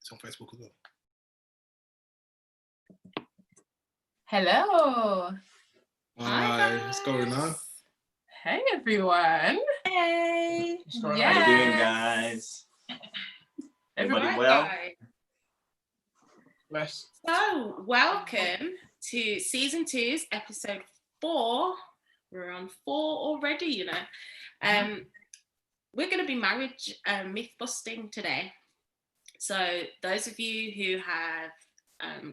It's on Facebook as well. Hello. Hi, what's going on? Hey, everyone. Hey. How you doing, guys? Everybody well? Bless. So, welcome to season 2's episode 4. We're on 4 already, you know. We're going to be marriage myth busting today. So, those of you who have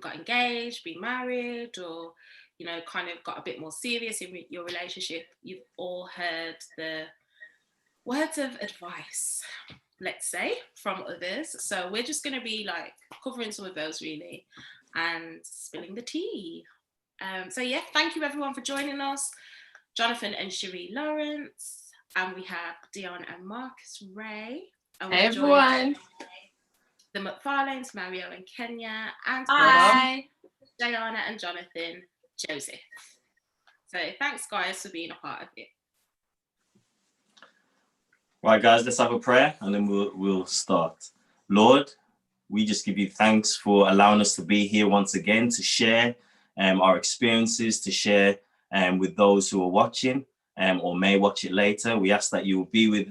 got engaged, been married, or you know, kind of got a bit more serious in your relationship, you've all heard the words of advice, let's say, from others. So we're just going to be like covering some of those really and spilling the tea. So yeah, thank you everyone for joining us. Jonathan and Cherie Lawrence, and we have Dion and Marcus Ray. And hey everyone. The McFarlanes, Mario and Kenya, and Hi. Diana and Jonathan, Joseph. So thanks guys for being a part of it. Right, guys, let's have a prayer and then we'll start. Lord, we just give you thanks for allowing us to be here once again to share our experiences, to share with those who are watching or may watch it later. We ask that you will be with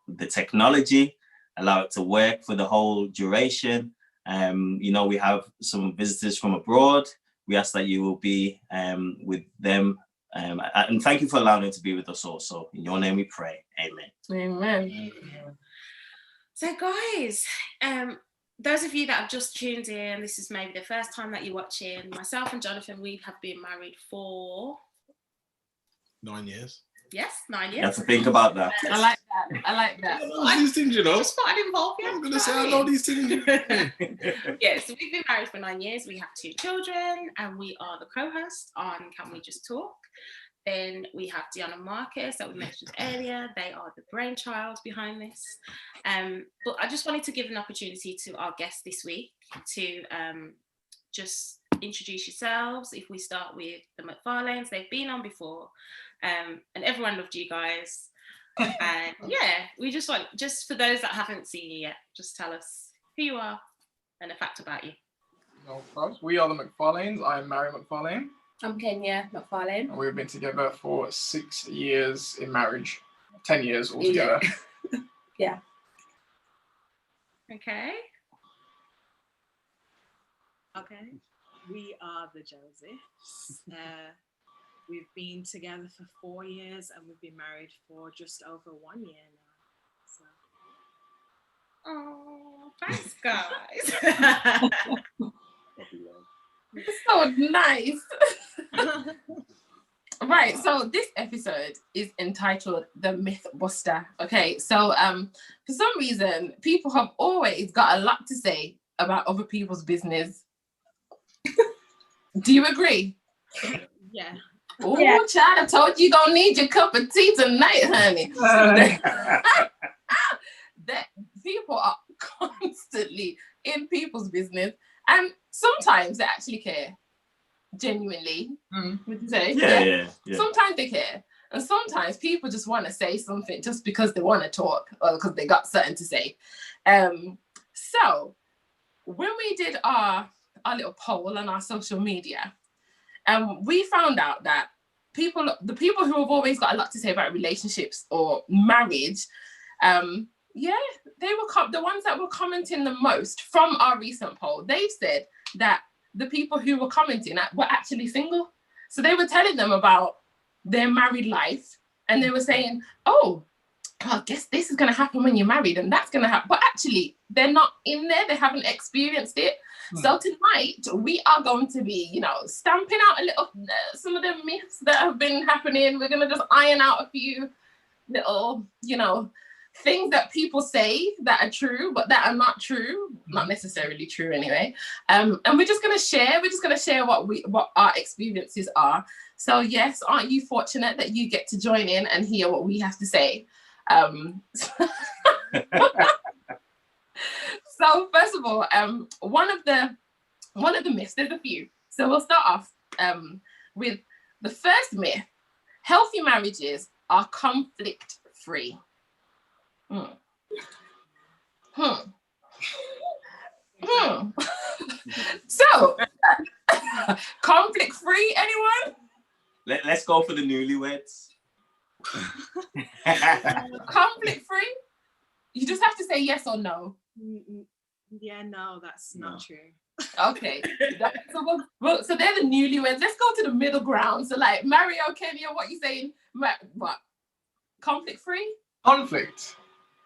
the technology, allow it to work for the whole duration. You know, we have some visitors from abroad. We ask that you will be with them. And thank you for allowing them to be with us also. In your name we pray. Amen. Amen. So guys, those of you that have just tuned in, this is maybe the first time that you're watching. Myself and Jonathan, we have been married for 9 years. Yes, 9 years. You have to think about that. I like that. I like that. I know these things, you know. Just thought I'd involve you. I'm going to say I know these things. Yeah, so we've been married for 9 years. We have 2 children, and we are the co-hosts on Can We Just Talk? Then we have Dion and Marcus that we mentioned earlier. They are the brainchild behind this. But I just wanted to give an opportunity to our guests this week to just introduce yourselves. If we start with the McFarlanes, they've been on before, and everyone loved you guys. And yeah, we just want, just for those that haven't seen you yet, just tell us who you are and a fact about you. No problems. We are the McFarlanes. I'm Mary McFarlane. I'm Kenya McFarlane. And we've been together for 6 years in marriage. 10 years altogether. Yeah. Okay. Okay. We are the Josephs. We've been together for 4 years and we've been married for just over 1 year now. So. Oh, thanks, guys. So nice. Right, so this episode is entitled The Myth Buster. Okay, so for some reason, people have always got a lot to say about other people's business. Do you agree? Yeah. Oh, yeah. Child, I told you don't need your cup of tea tonight, honey. That people are constantly in people's business, and sometimes they actually care. Genuinely, would you say? Yeah. Sometimes they care, and sometimes people just want to say something just because they want to talk or because they got something to say. So when we did our little poll on our social media, we found out that the people who have always got a lot to say about relationships or marriage, they were the ones that were commenting the most from our recent poll. They said that the people who were commenting were actually single. So they were telling them about their married life, and they were saying, oh, I guess this is going to happen when you're married, and that's going to happen. But actually, they're not in there. They haven't experienced it. So tonight, we are going to be, stamping out a little, some of the myths that have been happening. We're going to just iron out a few little, things that people say that are true, but that are not true, not necessarily true anyway. And we're just gonna share. We're just gonna share what our experiences are. So yes, aren't you fortunate that you get to join in and hear what we have to say? So first of all, one of the myths. There's a few. So we'll start off with the first myth: healthy marriages are conflict free. So, conflict free, anyone? Let's go for the newlyweds. Conflict free? You just have to say yes or no. Yeah, no, that's not true. Okay. So they're the newlyweds. Let's go to the middle ground. So like Mario, Kenya, what you saying? What? Conflict free? Conflict.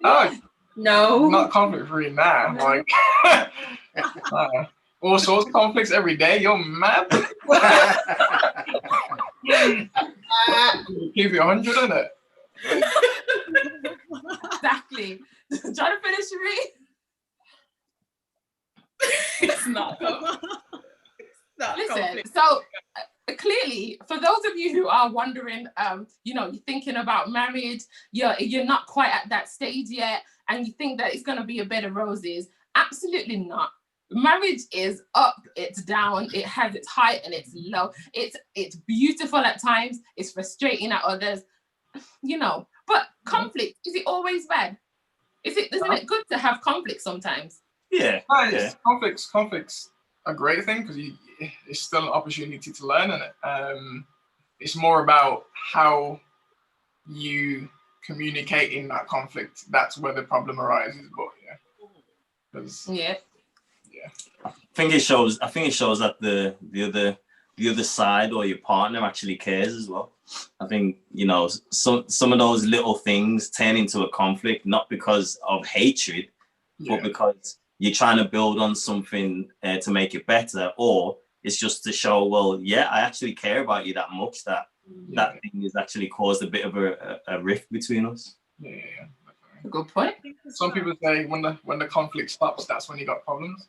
Yeah. No. Not conflict free now. Like all sorts of conflicts every day. You're mad. Keep it 100, isn't it? Exactly. Trying to finish, Sheree? It's not. Listen, so clearly, for those of you who are wondering, you're thinking about marriage, you're not quite at that stage yet, and you think that it's going to be a bed of roses. Absolutely not. Marriage is up, it's down, it has its high and its low. It's beautiful at times, it's frustrating at others, But conflict, is it always bad? Isn't it good to have conflict sometimes? Yeah. Conflicts a great thing because it's still an opportunity to learn, and it's more about how you communicate in that conflict. That's where the problem arises. But Yeah. I think it shows that the other side or your partner actually cares as well. I think some of those little things turn into a conflict, not because of hatred, but because you're trying to build on something to make it better, or it's just to show, well, yeah, I actually care about you that much that thing has actually caused a bit of a rift between us. Yeah. Good point. Some people say when the conflict stops, that's when you got problems.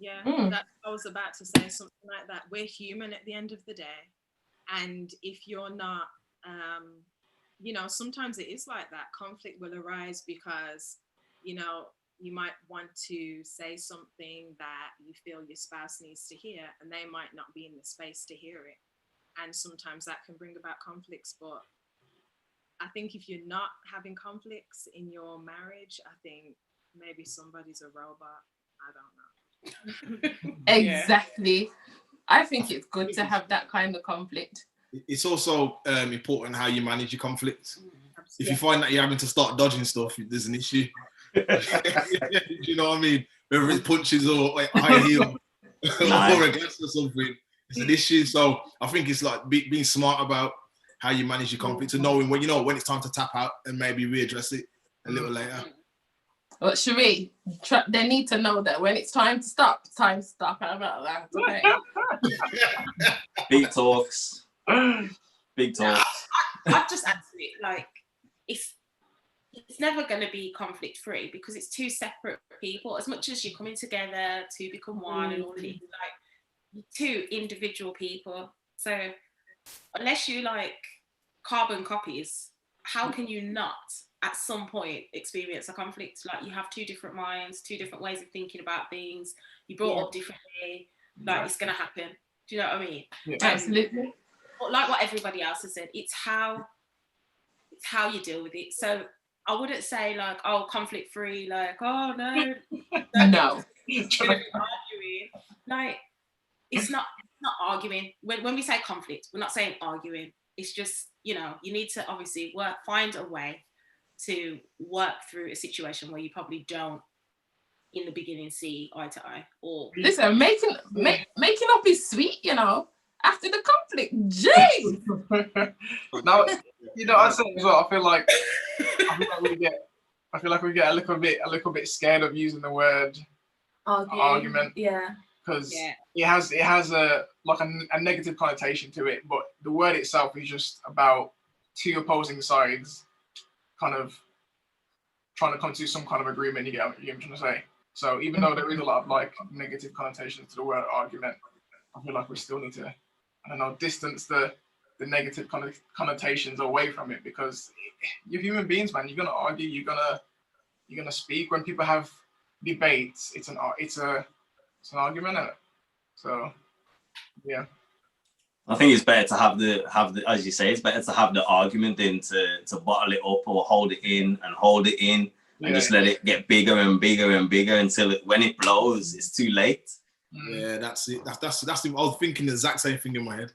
Yeah, that I was about to say something like that. We're human at the end of the day, and if you're not, sometimes it is like that. Conflict will arise because, you might want to say something that you feel your spouse needs to hear, and they might not be in the space to hear it, and sometimes that can bring about conflicts. But I think if you're not having conflicts in your marriage, I think maybe somebody's a robot. I don't know. Exactly. I think it's good to have that kind of conflict. It's also important how you manage your conflict. If you find that you're having to start dodging stuff, there's an issue. Do you know what I mean? Whether it's punches or like high heel or a glass or something, it's an issue. So I think it's like being smart about how you manage your conflict and knowing when it's time to tap out and maybe readdress it a little later. Well, Sheree, they need to know that when it's time to stop, it's time to stop. How about that? Okay. Big talks. Big talks. I've just answered it like it's never going to be conflict free because it's two separate people. As much as you're coming together to become one and all of it, like two individual people. So unless you like carbon copies, how can you not at some point experience a conflict? Like you have two different minds, two different ways of thinking about things. You brought up differently. Like it's going to happen. Do you know what I mean? Yeah. Absolutely. But like what everybody else has said, it's how you deal with it. So I wouldn't say like, oh, conflict free, like, oh no, no. Arguing. Like it's not arguing. When we say conflict, we're not saying arguing. It's just, you need to obviously find a way to work through a situation where you probably don't in the beginning see eye to eye. Or listen, making up is sweet, after the conflict. Jeez. Now, I say as well. I feel like we get a little bit scared of using the word argument. Yeah. Because it has a negative connotation to it, but the word itself is just about two opposing sides kind of trying to come to some kind of agreement. You get what I'm trying to say. So even though there is a lot of like negative connotations to the word argument, I feel like we still need to, I don't know, distance the negative connotations away from it, because you're human beings, man. You're gonna argue. You're gonna speak. When people have debates, it's an argument, isn't it? So yeah. I think it's better to have the as you say, it's better to have the argument than to bottle it up or hold it in and just let it get bigger and bigger and bigger until when it blows, it's too late. Yeah, that's it. That's I was thinking the exact same thing in my head.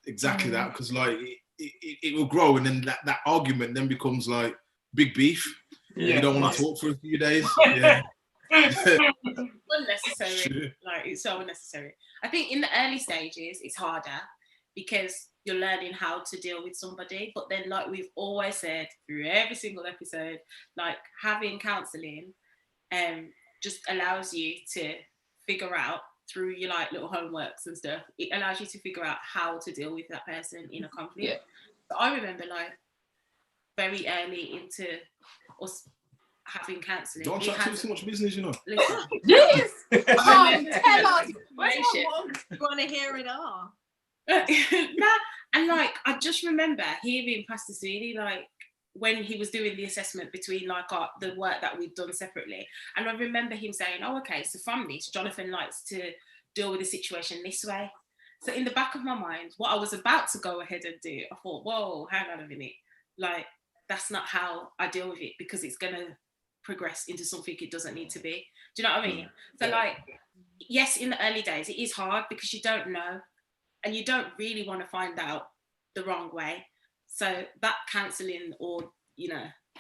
Exactly that, because like it will grow, and then that argument then becomes like big beef. Yeah. You don't want to talk for a few days. Yeah. Unnecessary. Like, it's so unnecessary. I think in the early stages it's harder because you're learning how to deal with somebody, but then, like we've always said through every single episode, like having counselling just allows you to figure out through your like little homeworks and stuff, it allows you to figure out how to deal with that person in a conflict. Yeah. But I remember like very early into us having counselling. Don't chat too much business, you know. Listen. Yes. Tell us. You want to hear it all? And like I just remember hearing Pastor Sweeney like when he was doing the assessment between like the work that we'd done separately, and I remember him saying, "Oh, okay, so from this, Jonathan likes to deal with the situation this way." So in the back of my mind, what I was about to go ahead and do, I thought, "Whoa, hang on a minute, like that's not how I deal with it, because it's gonna progress into something it doesn't need to be." Do you know what I mean? So like, yes, in the early days, it is hard because you don't know, and you don't really want to find out the wrong way. So that counselling, or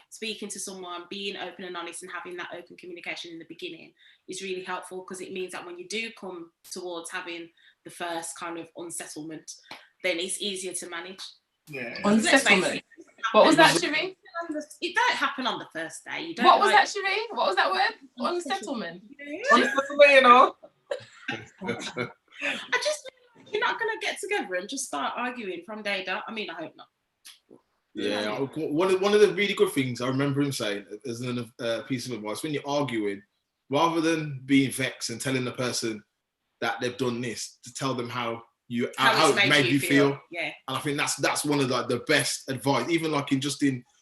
speaking to someone, being open and honest and having that open communication in the beginning is really helpful, because it means that when you do come towards having the first kind of unsettlement, then it's easier to manage. Yeah. Unsettlement. What was that, Shireen? It don't happen on the first day. You don't. What was that, Shireen? What was that word? Unsettlement. Unsettlement, you know. I just, you're not gonna get together and just start arguing from day dot. I mean, I hope not. Yeah, one of the really good things I remember him saying as a piece of advice, when you're arguing, rather than being vexed and telling the person that they've done this, to tell them how it made you feel. Yeah. And I think that's one of like the best advice, even like in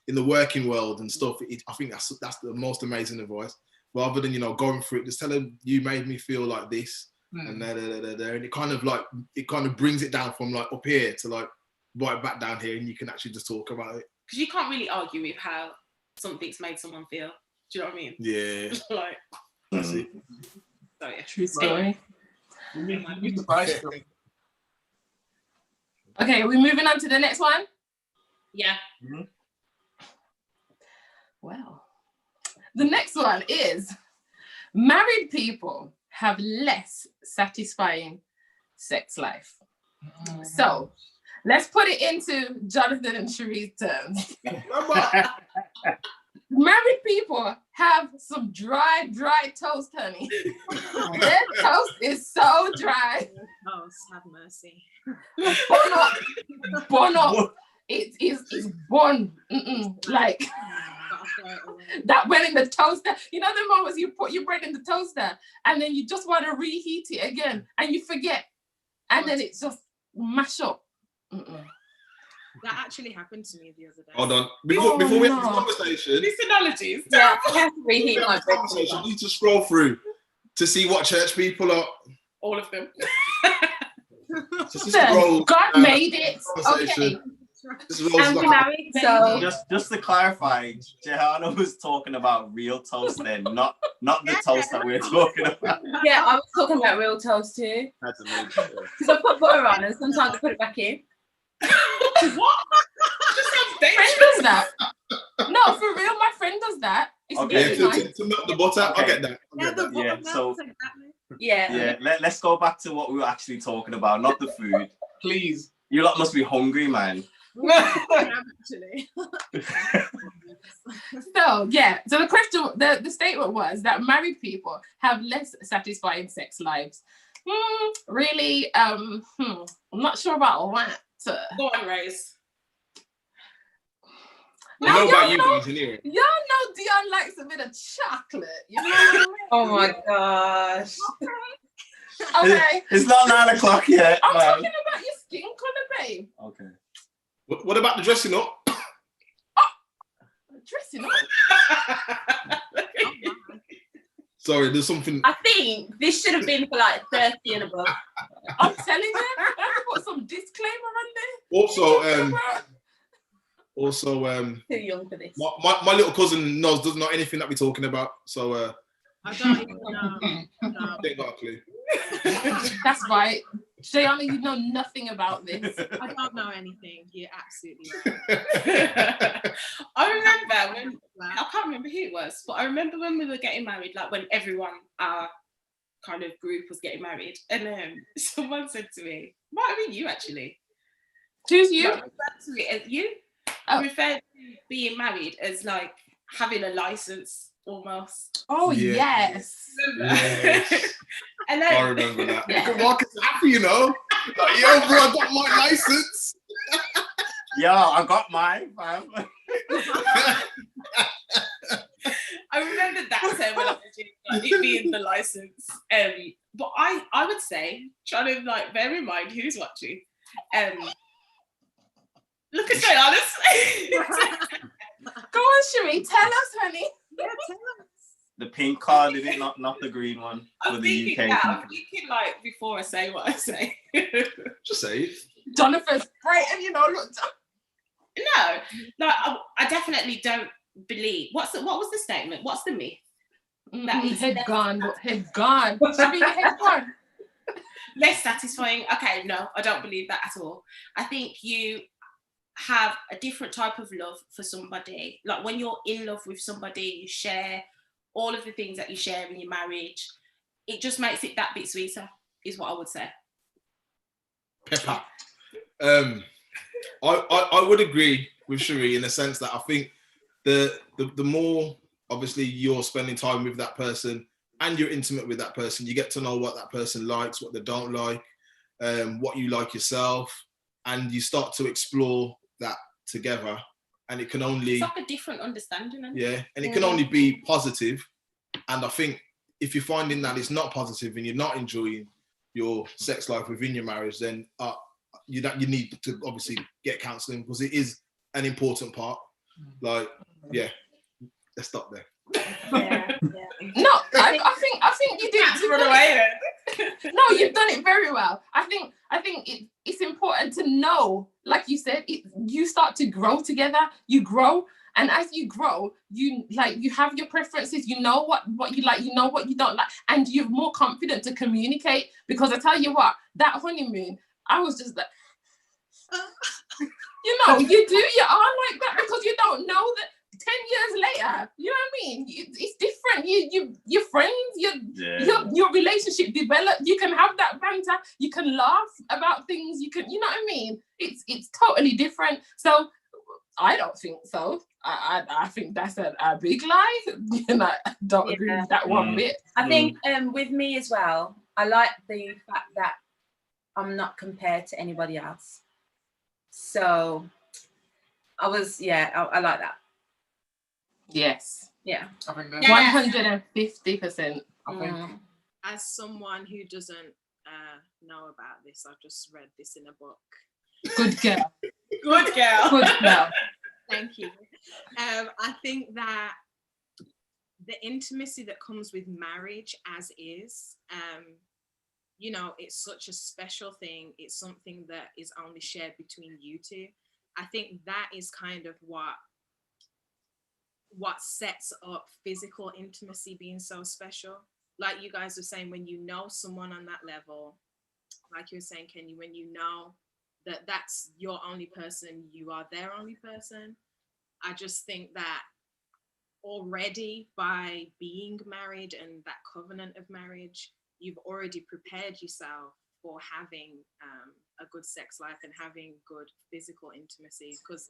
the working world and stuff. I think that's the most amazing advice. Rather than going through it, just tell them you made me feel like this, and and it kind of brings it down from like up here to like right back down here, and you can actually just talk about it. Because you can't really argue with how something's made someone feel. Do you know what I mean? Yeah. Like, that's it. So yeah. True story. Right. Okay, are we moving on to the next one? Yeah. Mm-hmm. Well, the next one is married people have less satisfying sex life. So let's put it into Jonathan and Cherie's terms. Married people have some dry toast, honey. Their toast is so dry. Oh, have mercy. Born up. It's born. Like that went in the toaster. You know the moments you put your bread in the toaster and then you just want to reheat it again and you forget, and then it's just mash up. That actually happened to me the other day. Hold on. Before we have this conversation, these analogies. Yeah, I have to reheat my bread. You need to scroll through to see what church people are. All of them. God made it. Okay. And we're married, so just to clarify, Jehana was talking about real toast then, not the toast that we're talking about. yeah, I was talking about real toast too. That's amazing. Because I put butter on and sometimes I put it back in. What? Just sounds Friend dangerous. does that. No, for real, my friend does that. It's Okay. really nice. To melt the butter, Okay. I get that. Yeah, so exactly. Yeah. let's go back to what we were actually talking about, not the food. Please. You lot must be hungry, man. Actually. So the question, the statement was that married people have less satisfying sex lives. Really, I'm not sure about all that. Go on, Rose. I know about you guys in here. Y'all know Dion likes a bit of chocolate. You know what I mean? Oh my gosh. Okay. It's not 9 o'clock yet. I'm man. talking about your skin color, babe. Okay. What about the dressing up? Dressing up. Sorry, there's something. I think this should have been for like 30 and above. I'm telling you, I have to put some disclaimer on there. Also, Too young for this. my little cousin doesn't know anything that we're talking about. So I don't even know. No. they got a clue. That's right. Jayana, you know nothing about this. I don't know anything. You're absolutely right. I remember when, I can't remember who it was, but I remember when we were getting married, like when everyone, our kind of group was getting married, and someone said to me, might have been you actually. Who's you? Like, referred to it as you. Oh. Referred to being married as like having a license almost. Oh, Yeah. yes. Yes. And I then, remember that. Yeah. The market's happy, you know. Like, yo, bro, I got my license. Yo, I got mine, fam. I remember that terminology, like it being the license. But I would say, trying to like bear in mind who's watching. Look at Jay, honestly. Go on, Cherie. Tell us, honey. Yeah, tell us. The pink card, is it not the green one for I'm the thinking UK? that. I'm thinking like before I say what I say. Just say it. Jonathan's great, and look. No, like I definitely don't believe. What was the statement? What's the myth? That is Head less- gone, but head gone. Cherie, head gone. Less satisfying. Okay, no, I don't believe that at all. I think you have a different type of love for somebody. Like when you're in love with somebody, you share all of the things that you share in your marriage. It just makes it that bit sweeter, is what I would say. Pepper. I would agree with Cherie in the sense that I think the more obviously you're spending time with that person and you're intimate with that person, you get to know what that person likes, what they don't like, what you like yourself, and you start to explore that together. And it can only It's like a different understanding. Isn't it? yeah, and it can only be positive. And I think if you're finding that it's not positive and you're not enjoying your sex life within your marriage, then you need to obviously get counselling because it is an important part. Like, yeah, let's stop there. Yeah. No, I think you did. Run away then. No, you've done it very well. I think it's important to know, like you said, you start to grow together. You grow, and as you grow, you have your preferences. You know what you like. You know what you don't like, and you're more confident to communicate. Because I tell you what, that honeymoon, I was just like, you are like that because you don't know that 10 years later, you know what I mean? It's different. You're friends. Your relationship develop. You can have that banter. You can laugh about things. You know what I mean? It's totally different. So I don't think so. I think that's a big lie. I don't agree with that one bit. I think with me as well, I like the fact that I'm not compared to anybody else. So I like that. Yes. Yeah. I think 150%. I think As someone who doesn't know about this, I just read this in a book. Good girl. Good girl. Good girl. Thank you. I think that the intimacy that comes with marriage as is, it's such a special thing. It's something that is only shared between you two. I think that is kind of what sets up physical intimacy being so special. Like you guys were saying, when you know someone on that level, like you were saying, Kenny, when you know that that's your only person, you are their only person. I just think that already by being married and that covenant of marriage, you've already prepared yourself for having a good sex life and having good physical intimacy, because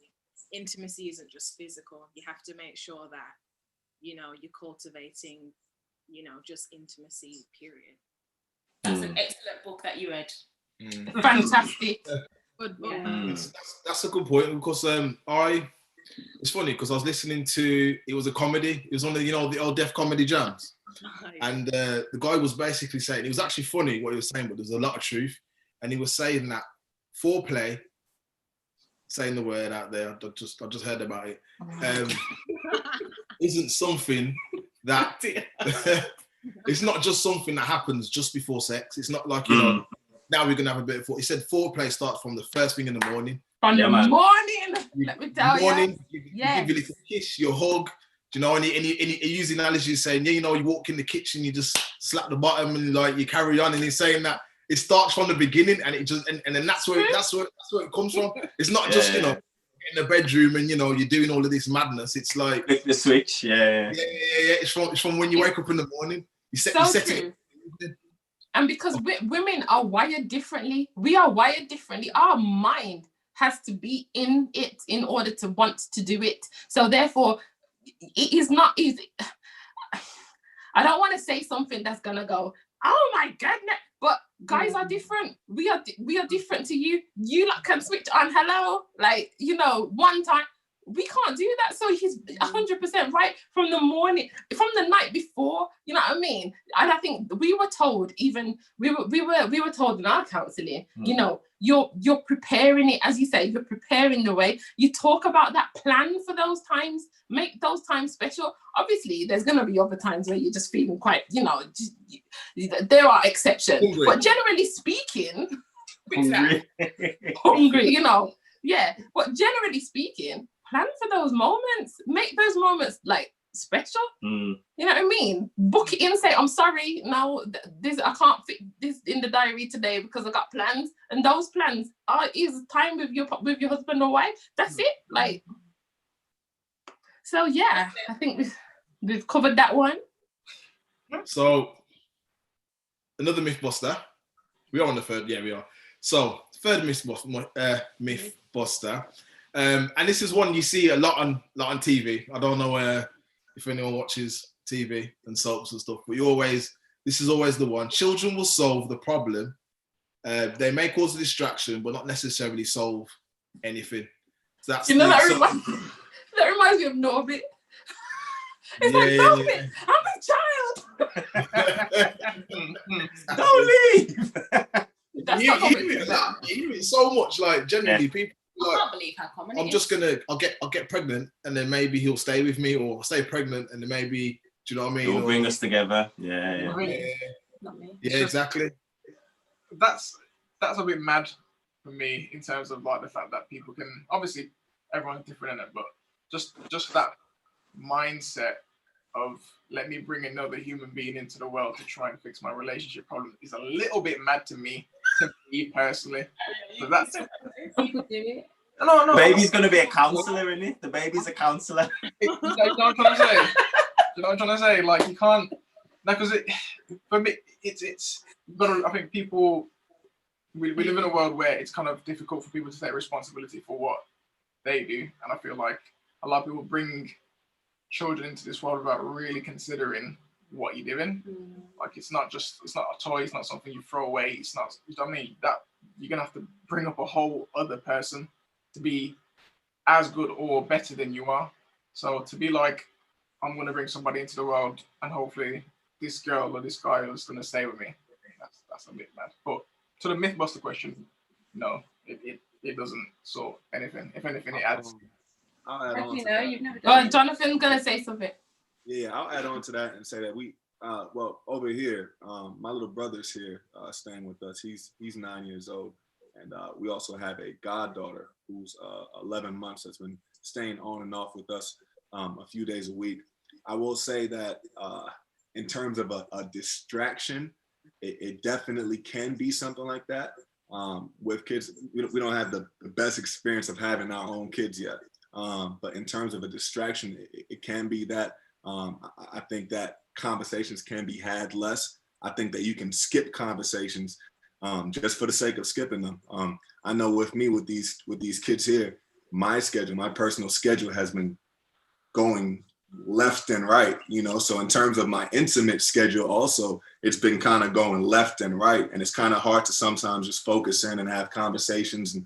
intimacy isn't just physical. You have to make sure that, you're cultivating, just intimacy, period. That's an excellent book that you read. Fantastic. Good book. Yeah. That's a good point because It's funny because I was listening to, it was a comedy. It was one of the old Def Comedy Jams. And the guy was basically saying, it was actually funny what he was saying, but there's a lot of truth. And he was saying that foreplay, saying the word out there, I just heard about it, isn't something that, it's not just something that happens just before sex. It's not like, now we're going to have a bit of He said foreplay starts from the first thing in the morning. From the morning, let me tell you. You give you a little kiss, you hug, and he used the analogy saying, you walk in the kitchen, you just slap the bottom and like you carry on, and he's saying that it starts from the beginning and it just and then that's where it comes from. It's not just in the bedroom and you're doing all of this madness. It's like the switch, It's from when you wake up in the morning. You set it. And because women are wired differently, we are wired differently. Our mind has to be in it in order to want to do it. So therefore, it is not easy. I don't want to say something that's gonna go, oh my goodness, but guys are different. We are different to you. You like can switch on hello, like one time. We can't do that. So he's 100% right from the morning, from the night before. You know what I mean? And I think we were told, even we were told in our counselling, you're preparing it, as you say, you're preparing the way. You talk about that, plan for those times, make those times special. Obviously, there's gonna be other times where you're just feeling quite, there are exceptions, hungry. But generally speaking, hungry, But generally speaking, plan for those moments, make those moments like special. You know what I mean? Book it in, say, I'm sorry, no, I can't fit this in the diary today because I got plans, and those plans is time with your husband or wife. That's it. Like, so yeah, I think we've covered that one. So another Mythbuster. We are on the third. Yeah, we are. So third Mythbuster. And this is one you see a lot on TV. I don't know if anyone watches TV and soaps and stuff, but this is always the one. Children will solve the problem. They may cause a distraction, but not necessarily solve anything. So that's that reminds me of Norbit. It's Norbit, I'm a child. Don't leave. That's you hear it so much, like generally people. Like, I can't believe how common I'll get pregnant and then maybe he'll stay with me, or stay pregnant and then maybe, do you know what I mean? He'll bring us together. Yeah, exactly. That's a bit mad for me in terms of like the fact that people can, obviously everyone's different in it, but just that mindset of let me bring another human being into the world to try and fix my relationship problem is a little bit mad to me personally. So that's no. Baby's gonna be a counselor, isn't it? The baby's a counselor. You know what I'm trying to say? You know what I'm trying to say? Like, you can't, because for me, it's. I think people, we live in a world where it's kind of difficult for people to take responsibility for what they do, and I feel like a lot of people bring children into this world without really considering what you're doing. Like, it's not a toy, it's not something you throw away, it's not, you know what I mean, that you're gonna have to bring up a whole other person to be as good or better than you are. So to be like, I'm gonna bring somebody into the world and hopefully this girl or this guy is gonna stay with me, that's a bit mad. But to the Mythbuster question, no, it doesn't sort anything. If anything, it adds. I'll add on to that. You've never done Jonathan's gonna say something. Yeah, I'll add on to that and say that we, over here, my little brother's here staying with us. He's 9 years old, and we also have a goddaughter who's 11 months that's been staying on and off with us a few days a week. I will say that in terms of a distraction, it definitely can be something like that. With kids, we don't have the best experience of having our own kids yet. But in terms of a distraction, it can be that. I think that conversations can be had less. I think that you can skip conversations just for the sake of skipping them. I know with me, with these kids here, my personal schedule has been going left and right, so in terms of my intimate schedule also, it's been kind of going left and right, and it's kind of hard to sometimes just focus in and have conversations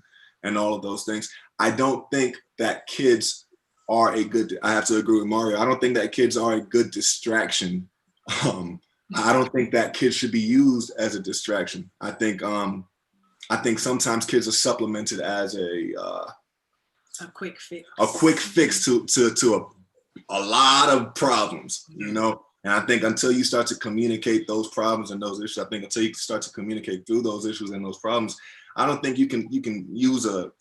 and all of those things. I don't think that kids are a good, I have to agree with Mario. I don't think that kids are a good distraction. I don't think that kids should be used as a distraction. I think sometimes kids are supplemented as a quick fix. A quick fix to a lot of problems, you know. And I think until you start to communicate those problems and those issues, I think until you start to communicate through those issues and those problems, I don't think you can use a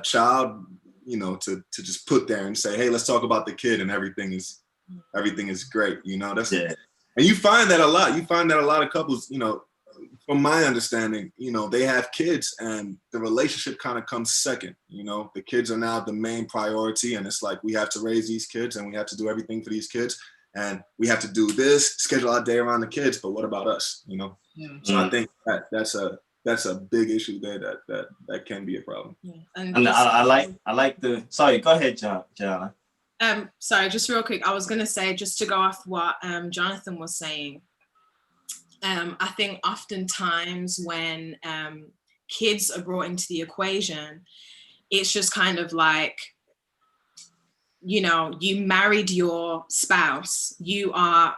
child, you know, to just put there and say, hey, let's talk about the kid and everything is great, you know. That's And you find that a lot. You find that a lot of couples, you know, from my understanding, you know, they have kids and the relationship kind of comes second. You know, the kids are now the main priority, and it's like we have to raise these kids and we have to do everything for these kids, and we have to do this, schedule our day around the kids. But what about us? You know, so I think that's a big issue there that can be a problem. Yeah. And I like the. Sorry, go ahead, Joanna. Sorry, just real quick. I was gonna say, just to go off what Jonathan was saying. I think oftentimes when kids are brought into the equation, it's just kind of like, you know, you married your spouse, you are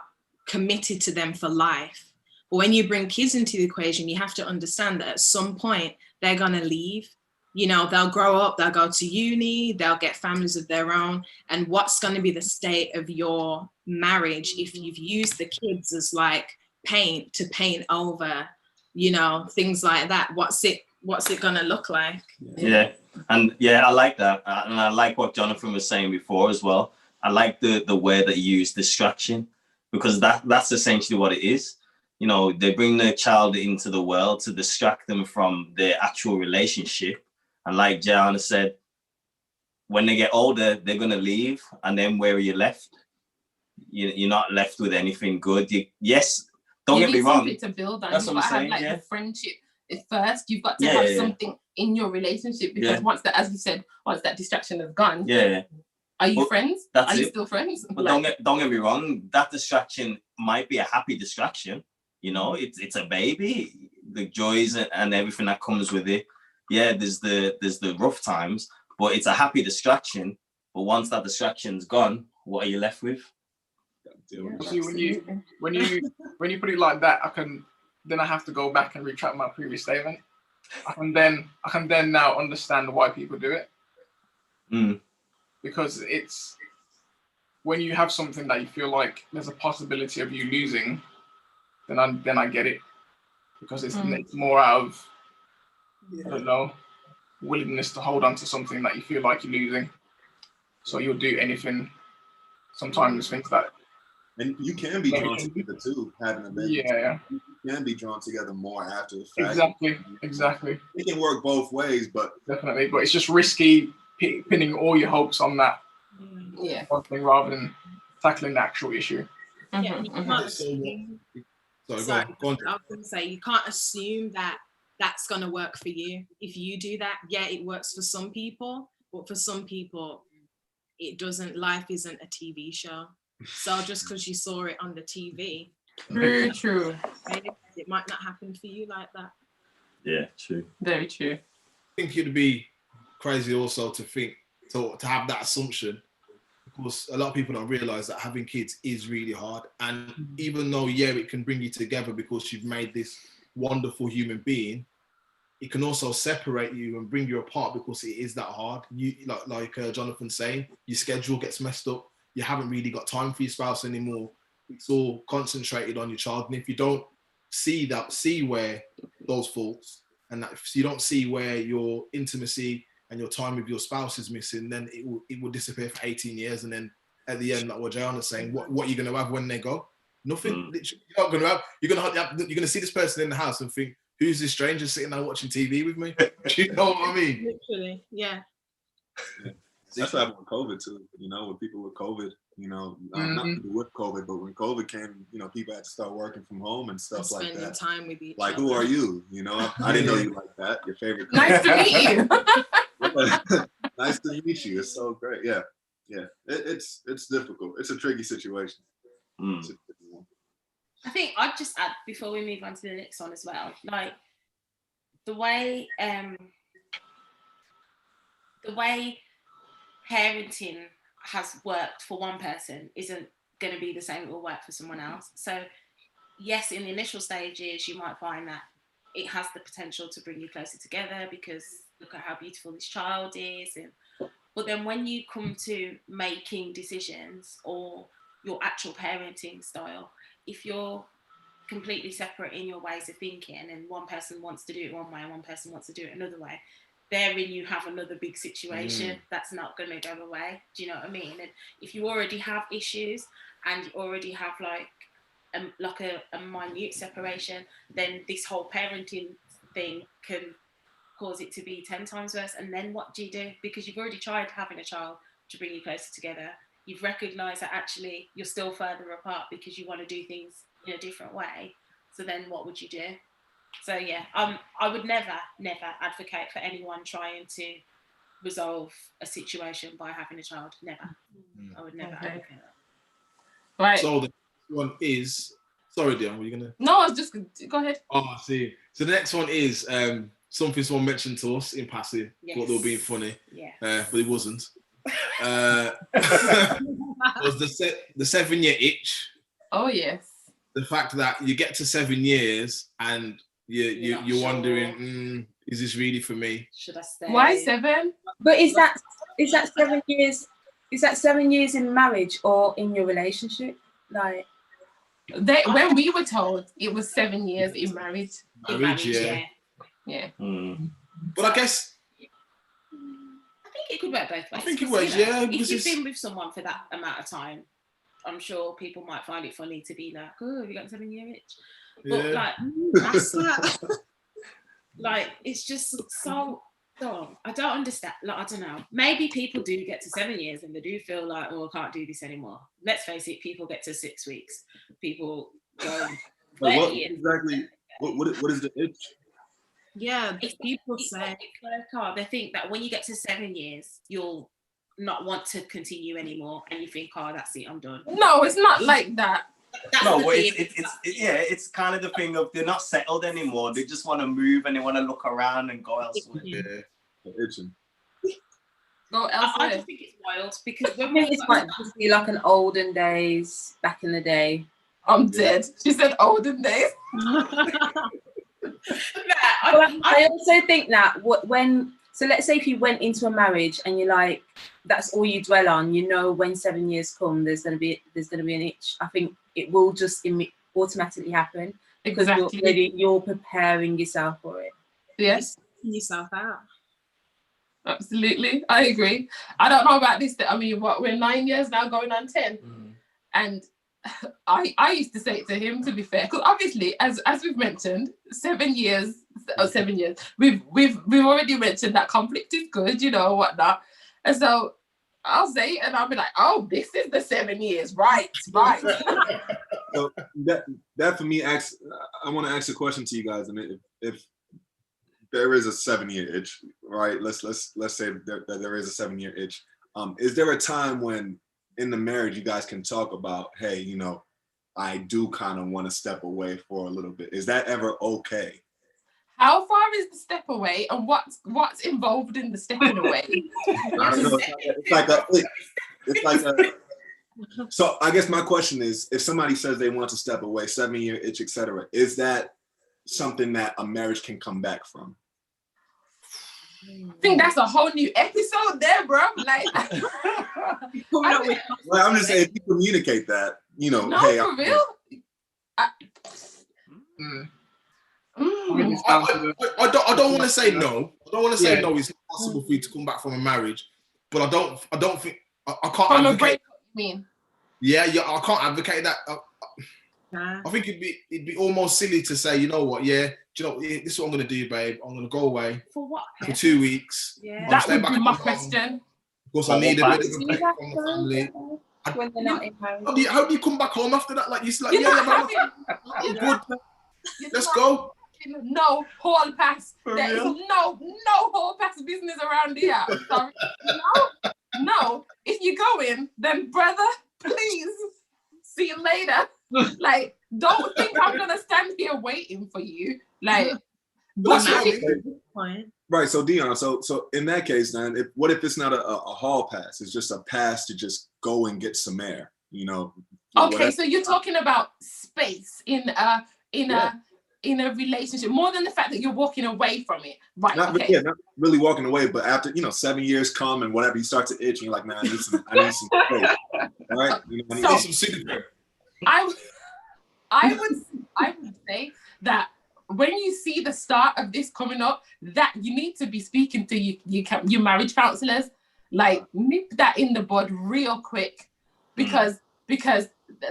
committed to them for life. But when you bring kids into the equation, you have to understand that at some point they're going to leave. You know, they'll grow up, they'll go to uni, they'll get families of their own. And what's going to be the state of your marriage if you've used the kids as like paint to paint over, you know, things like that? What's it gonna look like? Yeah, and I like that, and I like what Jonathan was saying before as well. I like the word that you use, distraction, because that's essentially what it is. You know, they bring their child into the world to distract them from their actual relationship, and like Joanna said, when they get older, they're gonna leave, and then where are you left? You're not left with anything good. Don't get me wrong. Something to build on. That's You've what got to I'm have saying, the friendship at first. You've got to have something in your relationship, because once that, as you said, once that distraction is gone, are you friends? Are you still friends? But don't get me wrong. That distraction might be a happy distraction. You know, it's a baby, the joys and everything that comes with it. Yeah, there's the rough times, but it's a happy distraction. But once that distraction's gone, what are you left with? See, when you put it like that, I have to go back and retract my previous statement. I can then now understand why people do it. Because it's when you have something that you feel like there's a possibility of you losing, then I get it, because it's more out of I don't know, willingness to hold on to something that you feel like you're losing. So you'll do anything. Sometimes things that. And you can be drawn together too, having a baby. Yeah. You can be drawn together more after the fact. Exactly. It can work both ways, but definitely. But it's just risky pinning all your hopes on that one thing rather than tackling the actual issue. Yeah, you can't assume. Sorry, I was going to say, you can't assume that that's going to work for you. If you do that, it works for some people, but for some people, it doesn't. Life isn't a TV show. So just because you saw it on the TV, very true. It might not happen for you like that. Yeah, true. Very true. I think it'd be crazy also to have that assumption, because a lot of people don't realize that having kids is really hard. And even though it can bring you together because you've made this wonderful human being, it can also separate you and bring you apart because it is that hard. You like Jonathan's saying, your schedule gets messed up. You haven't really got time for your spouse anymore. It's all concentrated on your child. And if you don't see where those faults, and if you don't see where your intimacy and your time with your spouse is missing, then it will disappear for 18 years. And then at the end, like what Joanna's saying, what are you going to have when they go? Nothing. You're not going to have. You're going to see this person in the house and think, who's this stranger sitting there watching TV with me? Do you know what I mean? Literally, yeah. That's what happened with COVID too. You know, with people with COVID, you know, not people with COVID, but when COVID came, you know, people had to start working from home and stuff like that. Spending time with each like, other. who are you? You know, I didn't know you like that. Your favorite. Nice to meet you. Nice to meet you. It's so great. Yeah. It's difficult. It's a tricky situation. I think I'd just add, before we move on to the next one as well, like the way parenting has worked for one person isn't going to be the same it will work for someone else. So yes, in the initial stages, you might find that it has the potential to bring you closer together because look at how beautiful this child is. But then when you come to making decisions or your actual parenting style, if you're completely separate in your ways of thinking and one person wants to do it one way and one person wants to do it another way, therein you have another big situation that's not going to go away. Do you know what I mean? And if you already have issues and you already have like a minute separation, then this whole parenting thing can cause it to be 10 times worse. And then what do you do? Because you've already tried having a child to bring you closer together. You've recognized that actually you're still further apart because you want to do things in a different way. So then what would you do? So yeah, I would never advocate for anyone trying to resolve a situation by having a child. Never. I would never advocate that. Right. So the next one is, sorry, Dion, were you gonna? No, I was just, go ahead. Oh, I see. So the next one is something someone mentioned to us in passing. Yes. Thought they were being funny, but it wasn't. Was the 7-year itch? Oh yes. The fact that you get to 7 years and you're wondering, is this really for me? Should I stay? Why 7? But is that 7 years? Is that 7 years in marriage or in your relationship? Like when we were told it was 7 years in marriage. Marriage, yeah. But I guess I think it could work both ways. I think it works, yeah. If you've been with someone for that amount of time, I'm sure people might find it funny to be like, oh, have you got a 7-year itch? But like, that's that. Like, it's just so dumb. I don't understand. Like, I don't know. Maybe people do get to 7 years and they do feel like, oh, I can't do this anymore. Let's face it, people get to 6 weeks. People go. What exactly? What is the itch? Yeah, people say they think that when you get to 7 years, you'll not want to continue anymore, and you think, oh, that's it, I'm done. No, it's not like that. It's kind of the thing of they're not settled anymore. They just want to move and they want to look around and go elsewhere. Yeah, itching. Go elsewhere. I just think it's wild because I think it's might just be like an olden days, back in the day. I'm dead. She said olden days. I also think that so let's say if you went into a marriage and you're like, that's all you dwell on, you know, when 7 years come, there's gonna be an itch. I think it will just automatically happen because you're preparing yourself for it. Yes, yourself out. Absolutely, I agree. I don't know about this. I mean, we're 9 years now, going on 10, and I used to say it to him, to be fair, because obviously, as we've mentioned, 7 years. We've already mentioned that conflict is good, you know, whatnot. And so I'll say it and I'll be like, oh, this is the 7 years, right. So that for me I want to ask a question to you guys. I mean, if there is a 7-year itch, right? Let's say that there is a 7-year itch. Is there a time when in the marriage you guys can talk about, hey, you know, I do kind of want to step away for a little bit? Is that ever okay? How far is the step away, and what's involved in the stepping away? I don't know. It's like a. So I guess my question is, if somebody says they want to step away, 7-year itch, etc., is that something that a marriage can come back from? I think that's a whole new episode there, bro. Like, well, I'm just saying, if you communicate that, you know, no, hey, for real. I don't want to say no. I don't want to say no. It's not possible for you to come back from a marriage, but I don't think I can't. From advocate. a breakup, you mean? Yeah, I can't advocate that. I think it'd be almost silly to say, you know what? Yeah, do you know this is what I'm gonna do, babe? I'm gonna go away for what? For 2 weeks. Yeah, that would be my question. Of course, I need a bit of a break from the family. When they're not in marriage. How do you come back home after that? Like you're like, good. Let's go. No hall pass. There is no hall pass business around here. Sorry. No. If you're going, then brother, please see you later. Like, don't think I'm gonna stand here waiting for you. Like, right, Right. So Dion, so in that case, then, what if it's not a hall pass? It's just a pass to just go and get some air. You know. Okay, so you're talking about space in a relationship more than the fact that you're walking away from it, right? Not really walking away, but after 7 years come and whatever, you start to itch, and you're like, man, I need some space, right? I need some secret. I would say that when you see the start of this coming up, that you need to be speaking to your marriage counselors, like nip that in the bud real quick, because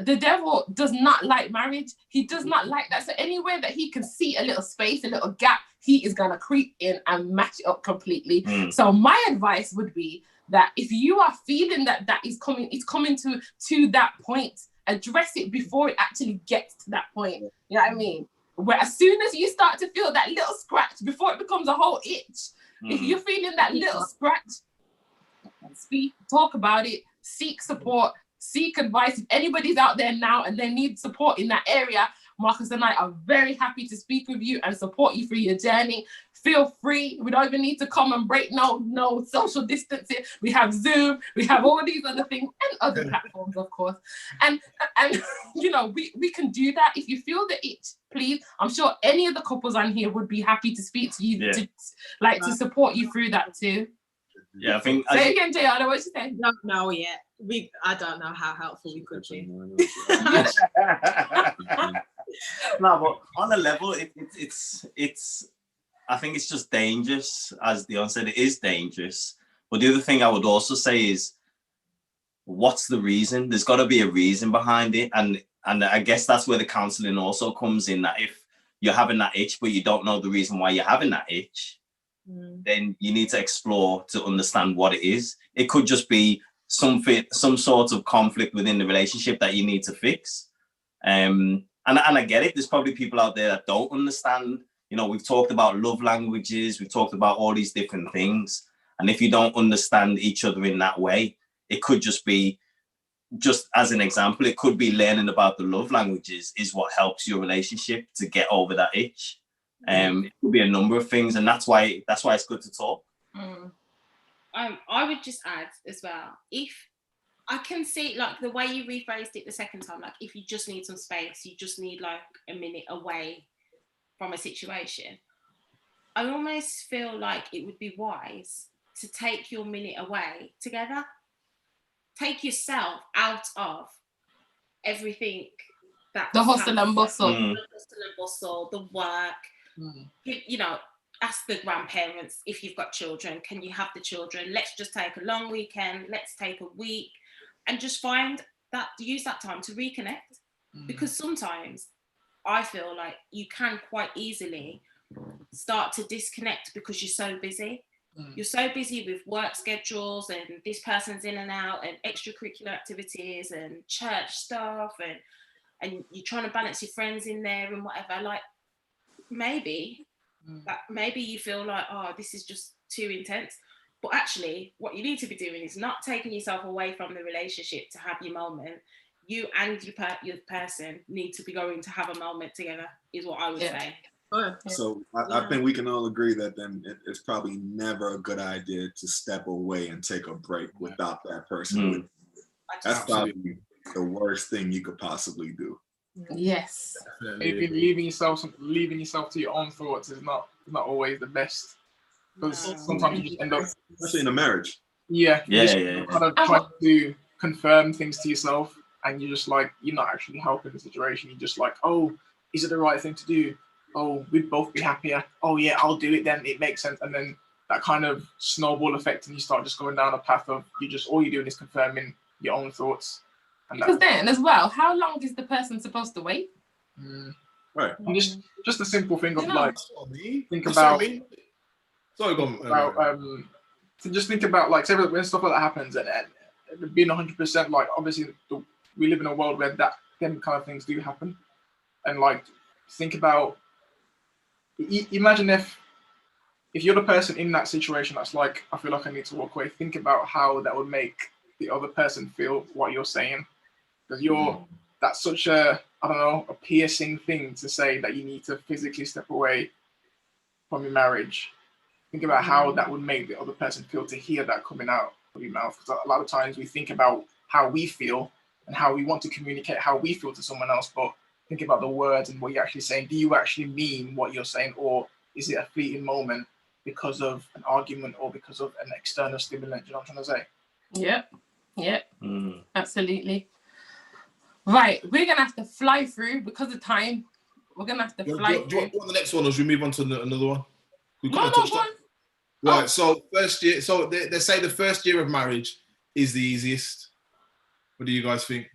the devil does not like marriage. He does not like that. So anywhere that he can see a little space, a little gap, he is gonna creep in and match it up completely. So my advice would be that if you are feeling that is coming, it's coming to that point, address it before it actually gets to that point. You know what I mean? Where as soon as you start to feel that little scratch before it becomes a whole itch, if you're feeling that little scratch, speak, talk about it, seek support, seek advice. If anybody's out there now and they need support in that area, Marcus and I are very happy to speak with you and support you through your journey. Feel free. We don't even need to come and break no social distancing. We have Zoom. We have all these other things and other platforms, of course. And we can do that. If you feel the itch, please. I'm sure any of the couples on here would be happy to speak to you to support you through that too. Yeah, I think. Say again, Jayana, what you saying? Don't know yet. I don't know how helpful we could be. No, but on a level, it's. I think it's just dangerous, as Dion said. It is dangerous. But the other thing I would also say is, what's the reason? There's got to be a reason behind it, and I guess that's where the counselling also comes in. That if you're having that itch, but you don't know the reason why you're having that itch, then you need to explore to understand what it is. It could just be some sort of conflict within the relationship that you need to fix. And I get it. There's probably people out there that don't understand. We've talked about love languages. We've talked about all these different things. And if you don't understand each other in that way, it could just be, just as an example, it could be learning about the love languages is what helps your relationship to get over that itch. It could be a number of things, and that's why it's good to talk. I would just add as well, if I can see, like, the way you rephrased it the second time, like, if you just need some space, you just need like a minute away from a situation, I almost feel like it would be wise to take your minute away together. Take yourself out of everything that the hustle and bustle. The hustle and bustle, the work. Ask the grandparents, if you've got children, can you have the children? Let's just take a long weekend. Let's take a week and just use that time to reconnect. Because sometimes I feel like you can quite easily start to disconnect because you're so busy. You're so busy with work schedules and this person's in and out and extracurricular activities and church stuff and you're trying to balance your friends in there and whatever. Like, maybe you feel like, oh, this is just too intense. But actually, what you need to be doing is not taking yourself away from the relationship to have your moment. You and your person need to be going to have a moment together, is what I would say. So I think we can all agree that then it's probably never a good idea to step away and take a break without that person. That's probably the worst thing you could possibly do. Yes. Leaving yourself to your own thoughts is not always the best, because sometimes you just end up, especially in a marriage. Kind of trying to confirm things to yourself, and you're just like, you're not actually helping the situation. You're just like, oh, is it the right thing to do? Oh, we'd both be happier. Oh yeah, I'll do it then. It makes sense. And then that kind of snowball effect, and you start just going down a path of all you're doing is confirming your own thoughts. And because then as well, how long is the person supposed to wait? Right. And just a simple thing of like, think about like, say when stuff like that happens and being 100%, like, obviously we live in a world where them kind of things do happen. And like, think about, imagine if you're the person in that situation that's like, I feel like I need to walk away. Think about how that would make the other person feel what you're saying, because that's such a piercing thing to say, that you need to physically step away from your marriage. think about how that would make the other person feel to hear that coming out of your mouth. Because a lot of times we think about how we feel and how we want to communicate how we feel to someone else, but think about the words and what you're actually saying. Do you actually mean what you're saying, or is it a fleeting moment because of an argument or because of an external stimulant? Do you know what I'm trying to say? Absolutely. Right, we're gonna have to fly through because of time. We're gonna have to fly through. Do you want the next one, or should we move on to another one? No, go on. Right, so first year. So they say the first year of marriage is the easiest. What do you guys think?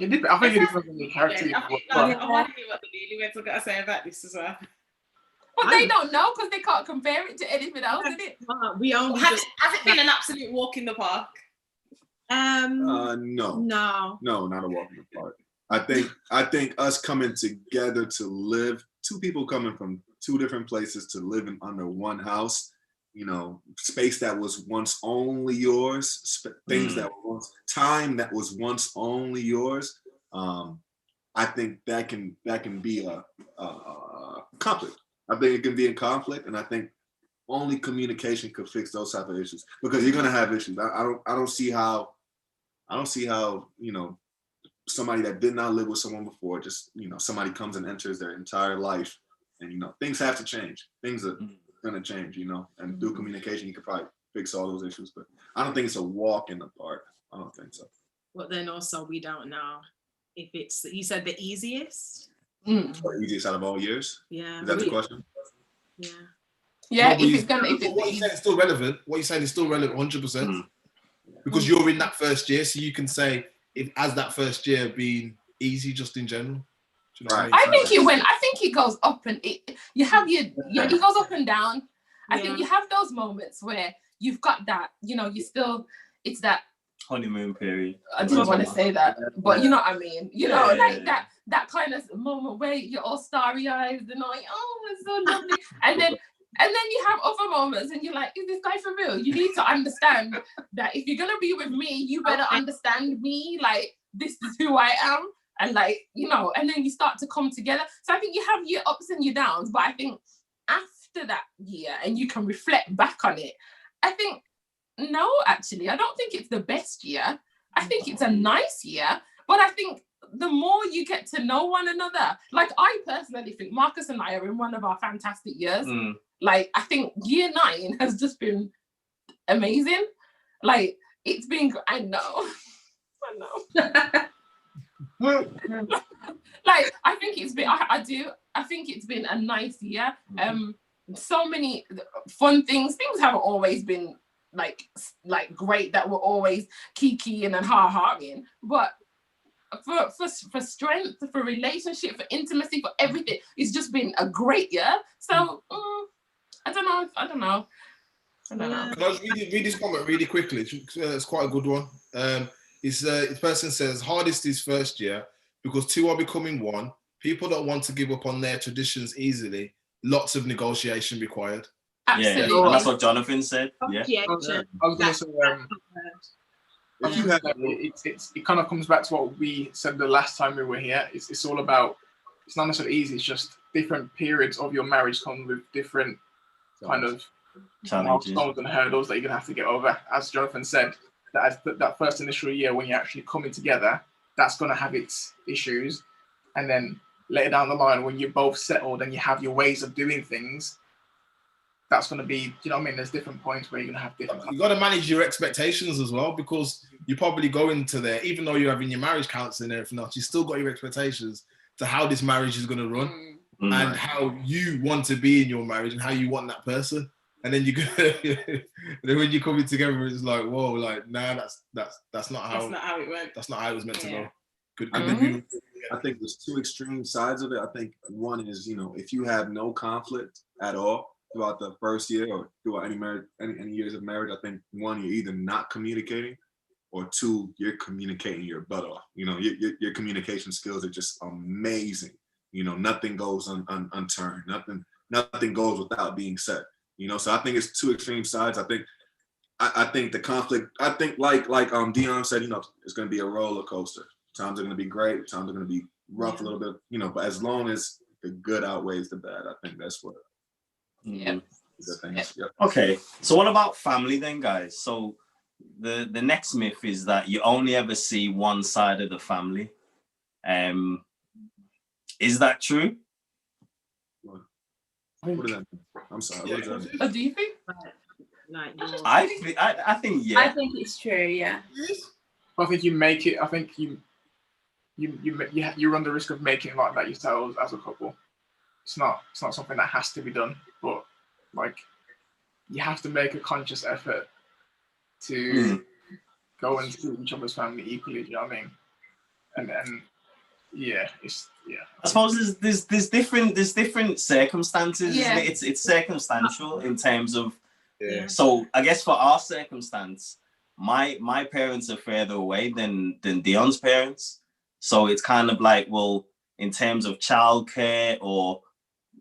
I think it depends on the character. I want to hear what the newlyweds are going to say about this as well. But they don't know because they can't compare it to anything else, is it? We only has it been an absolute walk in the park? No, not a walk in the park. I think us coming together to live, two people coming from two different places to live in under one house, you know, space that was once only yours, things that were once, time that was once only yours. I think that can be a conflict. I think it can be in conflict, and I think only communication could fix those type of issues, because you're gonna have issues. I don't see how, you know, somebody that did not live with someone before, just, you know, somebody comes and enters their entire life, and, you know, things have to change. Things are gonna change, you know, and through communication you could probably fix all those issues. But I don't think it's a walk in the park. I don't think so. But then also we don't know if it's, you said the easiest. The easiest out of all years? Yeah. Is that the question? Yeah. Yeah, No, if it's gonna, what you're saying is still relevant. What you're saying is still relevant, 100%. Because you're in that first year, so you can say, has that first year been easy just in general? Do you know what I mean? I think it goes up and it goes up and down. I think you have those moments where you've got that, you know, it's that honeymoon period. I didn't want to say that, but you know what I mean. You know, like that kind of moment where you're all starry-eyed and like, oh, it's so lovely. And then you have other moments and you're like, is this guy for real? You need to understand that if you're gonna be with me, you better understand me. Like, this is who I am. And like, you know, and then you start to come together. So I think you have your ups and your downs, but I think after that year and you can reflect back on it, I think, no, actually, I don't think it's the best year. I think it's a nice year, but I think the more you get to know one another, like I personally think Marcus and I are in one of our fantastic years. Like, I think year 9 has just been amazing. Like, it's been, I know. Like, I think it's been, I think it's been a nice year. So many fun things haven't always been like great, that were always kikiing and ha-haing, but for strength, for relationship, for intimacy, for everything, it's just been a great year. So I don't know. Can I just read this comment really quickly? It's quite a good one. The person says, hardest is first year because two are becoming one. People don't want to give up on their traditions easily. Lots of negotiation required. Absolutely. Yeah, and that's what Jonathan said. Yeah. I was going to say, it kind of comes back to what we said the last time we were here. It's all about, it's not necessarily easy, it's just different periods of your marriage come with different kind of challenges and hurdles that you're going to have to get over. As Jonathan said, that first initial year when you're actually coming together, that's going to have its issues. And then later down the line, when you're both settled and you have your ways of doing things, that's going to be, you know what I mean? There's different points where you're going to have different... You've got to manage your expectations as well, because you probably go into there, even though you're having your marriage counseling and everything else, you still got your expectations to how this marriage is going to run and how you want to be in your marriage and how you want that person. And then then when you're coming together, it's like, whoa, like, nah, that's not how it went. That's not how it was meant to go. I think there's two extreme sides of it. I think one is, you know, if you have no conflict at all throughout the first year or throughout any years of marriage, I think one, you're either not communicating, or two, you're communicating your butt off. You know, your communication skills are just amazing. You know, nothing goes unturned. Nothing goes without being said. You know, so I think it's two extreme sides. I think the conflict, I think like Dion said, you know, it's going to be a roller coaster. Times are going to be great. Times are going to be rough a little bit, you know, but as long as the good outweighs the bad, I think that's what Yeah. Okay, so what about family then, guys? So the next myth is that you only ever see one side of the family. Is that true? What is that? I'm sorry. What is that? Oh, do you think? Like, I think yeah. I think it's true. Yeah. I think you make it. I think you run the risk of making it like that yourselves as a couple. It's not something that has to be done, but like you have to make a conscious effort to go and see each other's family equally. Do you know what I mean? And then I suppose there's different circumstances. Yeah. Isn't it? It's circumstantial in terms of. Yeah. So I guess for our circumstance, my parents are further away than Dion's parents. So it's kind of like, well, in terms of childcare, or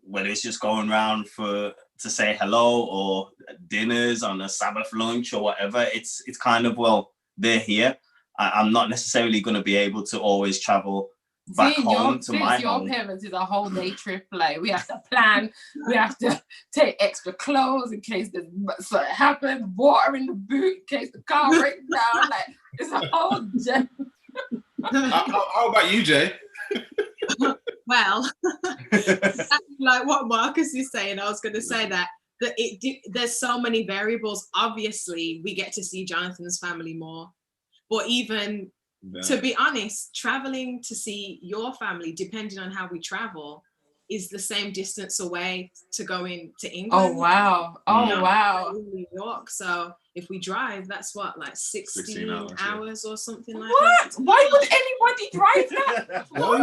whether it's just going around to say hello, or dinners on a Sabbath lunch or whatever, it's kind of, well, they're here. I'm not necessarily going to be able to always travel back home to my home. Your parents is a whole day trip. Like, we have to plan, we have to take extra clothes in case there's something happens, water in the boot in case the car breaks down. Like, it's a whole journey. How about you, Jay? Well, like what Marcus is saying, I was going to say that there's so many variables. Obviously, we get to see Jonathan's family more, but even to be honest, traveling to see your family, depending on how we travel, is the same distance away to going to England. Oh wow! Wow! New York. So if we drive, that's what, like 16 hours or something like that. What? Why would anybody drive that? Well,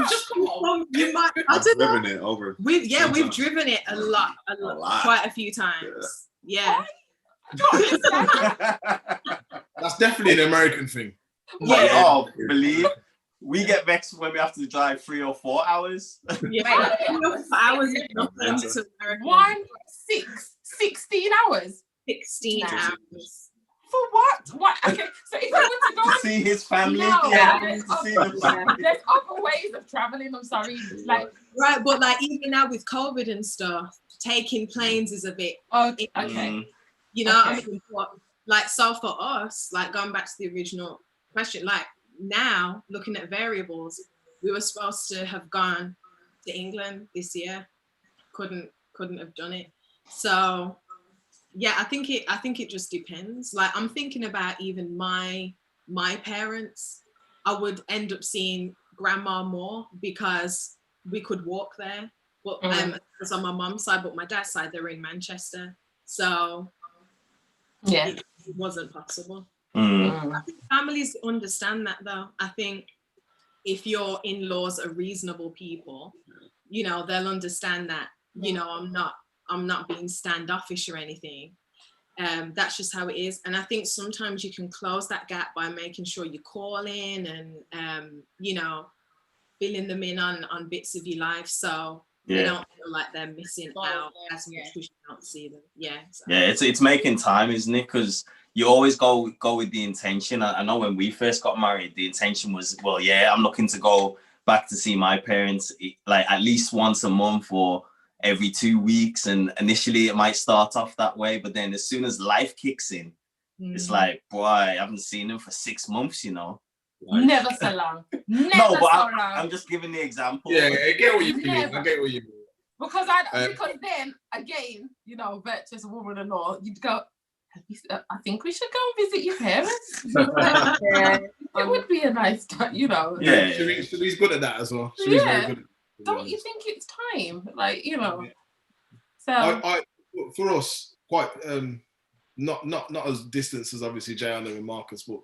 you might. I don't know. Driven it over. We've driven it a lot, quite a few times. Yeah. That's definitely an American thing. Yeah. Oh, believe we get vexed when we have to drive 3 or 4 hours. Yeah, 4 hours. 16 hours. 16 hours. For what? What? Okay, so if I were to go to see his family, there's other ways of traveling. I'm sorry, like right, but like even now with COVID and stuff, taking planes is a bit okay. You know, I mean, like so for us, like going back to the original question, like now looking at variables, we were supposed to have gone to England this year, couldn't have done it. So yeah, I think it just depends. Like I'm thinking about even my parents, I would end up seeing grandma more because we could walk there. But it's on my mum's side, but my dad's side, they're in Manchester. So yeah, it wasn't possible. I think families understand that though. I think if your in-laws are reasonable people, you know, they'll understand that, you know, I'm not being standoffish or anything. That's just how it is. And I think sometimes you can close that gap by making sure you call in and, you know, filling them in on bits of your life. So they don't feel like they're missing out as much because you don't see them. Yeah. So. Yeah, it's making time, isn't it? Because you always go with the intention. I know when we first got married, the intention was, well, yeah, I'm looking to go back to see my parents like at least once a month or every 2 weeks. And initially it might start off that way, but then as soon as life kicks in, it's like, boy, I haven't seen them for 6 months, you know. Like, never so long. I'm just giving the example. Yeah, I get what you mean. I get what you mean. Because then again, you know, virtuous woman-in-law, you'd go, I think we should go and visit your parents. It would be a nice time, you know. Yeah, Cherie's good at that as well. Cherie's very good at that. Don't you think it's time? Like, you know. So I for us, quite not as distant as obviously Jayana and Marcus, but